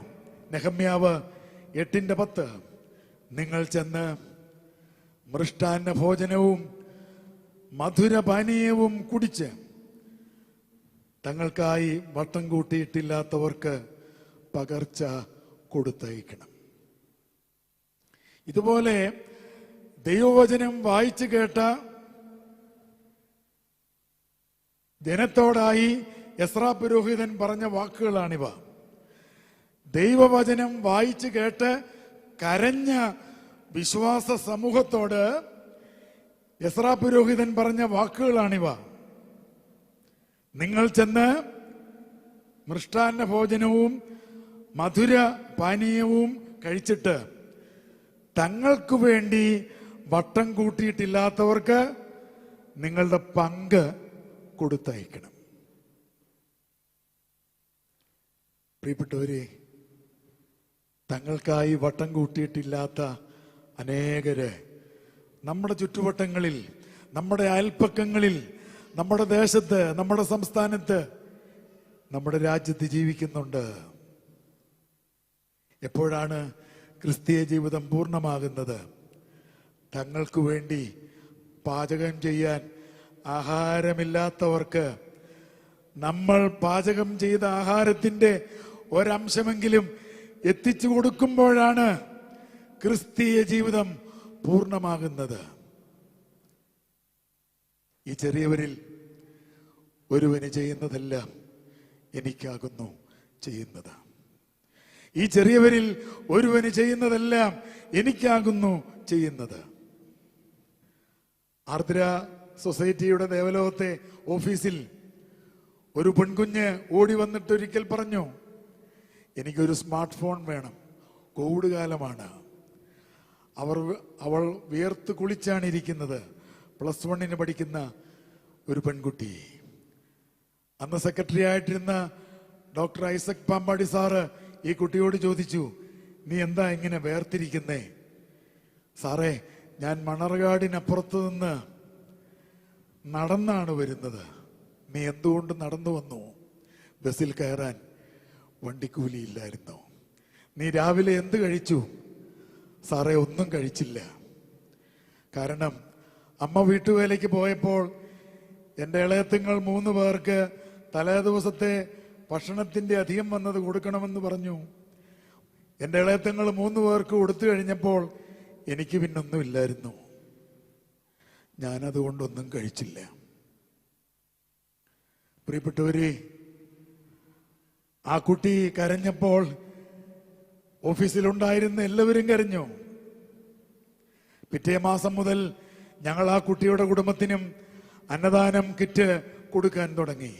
നെഹമ്യാവ് 8:10, നിങ്ങൾ ചെന്ന് മൃഷ്ടാന്ന ഭോജനവും മധുരപാനീയവും കുടിച്ച് തങ്ങൾക്കായി വട്ടം കൂട്ടിയിട്ടില്ലാത്തവർക്ക് പകർച്ച കൊടുത്തയക്കണം. ഇതുപോലെ ദൈവവചനം വായിച്ചു കേട്ട ജനത്തോടായി എസ്രാ പുരോഹിതൻ പറഞ്ഞ വാക്കുകളാണിവ. ദൈവവചനം വായിച്ചു കേട്ട് കരഞ്ഞ വിശ്വാസ സമൂഹത്തോട് എസ്രാ പുരോഹിതൻ പറഞ്ഞ വാക്കുകളാണിവ. നിങ്ങൾ ചെന്ന് മൃഷ്ടാന്ന ഭോജനവും മധുര പാനീയവും കഴിച്ചിട്ട് തങ്ങൾക്ക് വേണ്ടി വട്ടം കൂട്ടിയിട്ടില്ലാത്തവർക്ക് നിങ്ങളുടെ പങ്ക് കൊടുത്തയക്കണം. പ്രിയപ്പെട്ടവരെ, തങ്ങൾക്കായി വട്ടം കൂട്ടിയിട്ടില്ലാത്ത അനേകര് നമ്മുടെ ചുറ്റുവട്ടങ്ങളിൽ, നമ്മുടെ അയൽപ്പക്കങ്ങളിൽ, നമ്മുടെ ദേശത്ത്, നമ്മുടെ സംസ്ഥാനത്ത്, നമ്മുടെ രാജ്യത്ത് ജീവിക്കുന്നുണ്ട്. എപ്പോഴാണ് ക്രിസ്തീയ ജീവിതം പൂർണ്ണമാകുന്നത്? തങ്ങൾക്ക് വേണ്ടി പാചകം ചെയ്യാൻ ആഹാരമില്ലാത്തവർക്ക് നമ്മൾ പാചകം ചെയ്ത ആഹാരത്തിന്റെ ഒരംശമെങ്കിലും എത്തിച്ചു കൊടുക്കുമ്പോഴാണ് ക്രിസ്തീയ ജീവിതം പൂർണ്ണമാകുന്നത്. ഈ ചെറിയവരിൽ ഒരുവന് ചെയ്യുന്നതെല്ലാം എനിക്കാകുന്നു ചെയ്യുന്നത്. ഈ ചെറിയവരിൽ ഒരുവന് ചെയ്യുന്നതെല്ലാം എനിക്കാകുന്നു ചെയ്യുന്നത്. ആർദ്ര സൊസൈറ്റിയുടെ ദേവലോകത്തെ ഓഫീസിൽ ഒരു പെൺകുഞ്ഞ് ഓടി വന്നിട്ട് ഒരിക്കൽ പറഞ്ഞു, എനിക്കൊരു സ്മാർട്ട് ഫോൺ വേണം, കോവിഡ് കാലമാണ്. അവൾ വിയർത്ത് കുളിച്ചാണ് ഇരിക്കുന്നത്. +1 പഠിക്കുന്ന ഒരു പെൺകുട്ടി. അന്ന് സെക്രട്ടറി ആയിട്ടിരുന്ന ഡോക്ടർ ഐസക് പാമ്പാടി സാറ് ഈ കുട്ടിയോട് ചോദിച്ചു, നീ എന്താ ഇങ്ങനെ വേർതിരിക്കുന്നേ? സാറേ, ഞാൻ മണർകാടിനപ്പുറത്ത് നിന്ന് നടന്നാണ് വരുന്നത്. നീ എന്തുകൊണ്ട് നടന്നു വന്നു? ബസ്സിൽ കയറാൻ വണ്ടിക്കൂലിയില്ലായിരുന്നു. നീ രാവിലെ എന്ത് കഴിച്ചു? സാറേ, ഒന്നും കഴിച്ചില്ല. കാരണം അമ്മ വീട്ടുവേലയ്ക്ക് പോയപ്പോൾ എൻ്റെ ഇളയത്തുങ്ങൾ 3 പേർക്ക് തലേ ദിവസത്തെ ഭക്ഷണത്തിന്റെ അധികം വന്നത് കൊടുക്കണമെന്ന് പറഞ്ഞു. എൻ്റെ ഇളയത്തുങ്ങൾ 3 പേർക്ക് കൊടുത്തു കഴിഞ്ഞപ്പോൾ എനിക്ക് പിന്നൊന്നുമില്ലായിരുന്നു. ഞാനതുകൊണ്ടൊന്നും കഴിച്ചില്ല. പ്രിയപ്പെട്ടവരെ, ആ കുട്ടി കരഞ്ഞപ്പോൾ ഓഫീസിലുണ്ടായിരുന്ന എല്ലാവരും കരഞ്ഞു. പിറ്റേ മാസം മുതൽ ഞങ്ങൾ ആ കുട്ടിയുടെ കുടുംബത്തിനും അന്നദാനം കിറ്റ് കൊടുക്കാൻ തുടങ്ങി.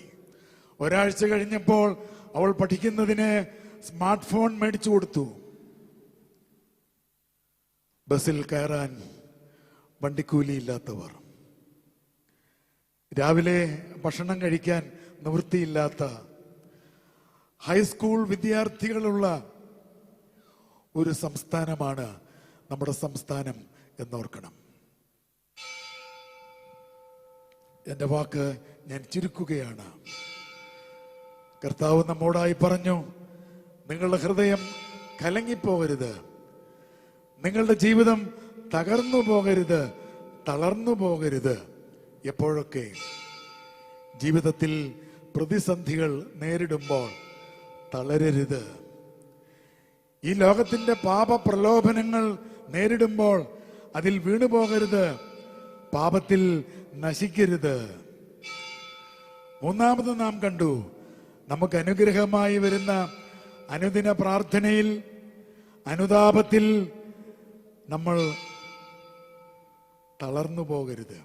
ഒരാഴ്ച കഴിഞ്ഞപ്പോൾ അവൾ പഠിക്കുന്നതിന് സ്മാർട്ട് ഫോൺ മേടിച്ചു കൊടുത്തു. ബസ്സിൽ കയറാൻ വണ്ടിക്കൂലിയില്ലാത്തവർ, രാവിലെ ഭക്ഷണം കഴിക്കാൻ നിവൃത്തിയില്ലാത്ത ഹൈസ്കൂൾ വിദ്യാർത്ഥികളുള്ള ഒരു സംസ്ഥാനമാണ് നമ്മുടെ സംസ്ഥാനം എന്നോർക്കണം. എന്റെ വാക്ക് ഞാൻ ചുരുക്കുകയാണ്. കർത്താവ് നമ്മോടായി പറഞ്ഞു, നിങ്ങളുടെ ഹൃദയം കലങ്ങിപ്പോകരുത്, നിങ്ങളുടെ ജീവിതം തകർന്നു പോകരുത്, തളർന്നു പോകരുത്. എപ്പോഴൊക്കെ ജീവിതത്തിൽ പ്രതിസന്ധികൾ നേരിടുമ്പോൾ തളരരുത്. ഈ ലോകത്തിന്റെ പാപ പ്രലോഭനങ്ങൾ നേരിടുമ്പോൾ അതിൽ വീണുപോകരുത്, പാപത്തിൽ നശിക്കരുത്. മൂന്നാമത് നാം കണ്ടു, നമുക്ക് അനുഗ്രഹമായി വരുന്ന അനുദിന പ്രാർത്ഥനയിൽ, അനുതാപത്തിൽ നമ്മൾ തളർന്നു പോകരുത്,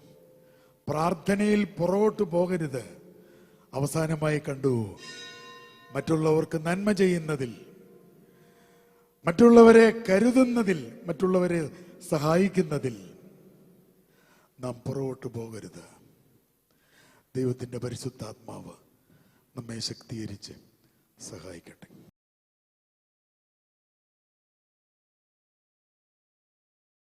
പ്രാർത്ഥനയിൽ പുറകോട്ട് പോകരുത്. അവസാനമായി കണ്ടു, മറ്റുള്ളവർക്ക് നന്മ ചെയ്യുന്നതിൽ, മറ്റുള്ളവരെ കരുതുന്നതിൽ, മറ്റുള്ളവരെ സഹായിക്കുന്നതിൽ നാം പുറകോട്ട് പോകരുത്. ദൈവത്തിന്റെ പരിശുദ്ധാത്മാവ് നമ്മെ ശക്തീകരിച്ച് സഹായിക്കട്ടെ.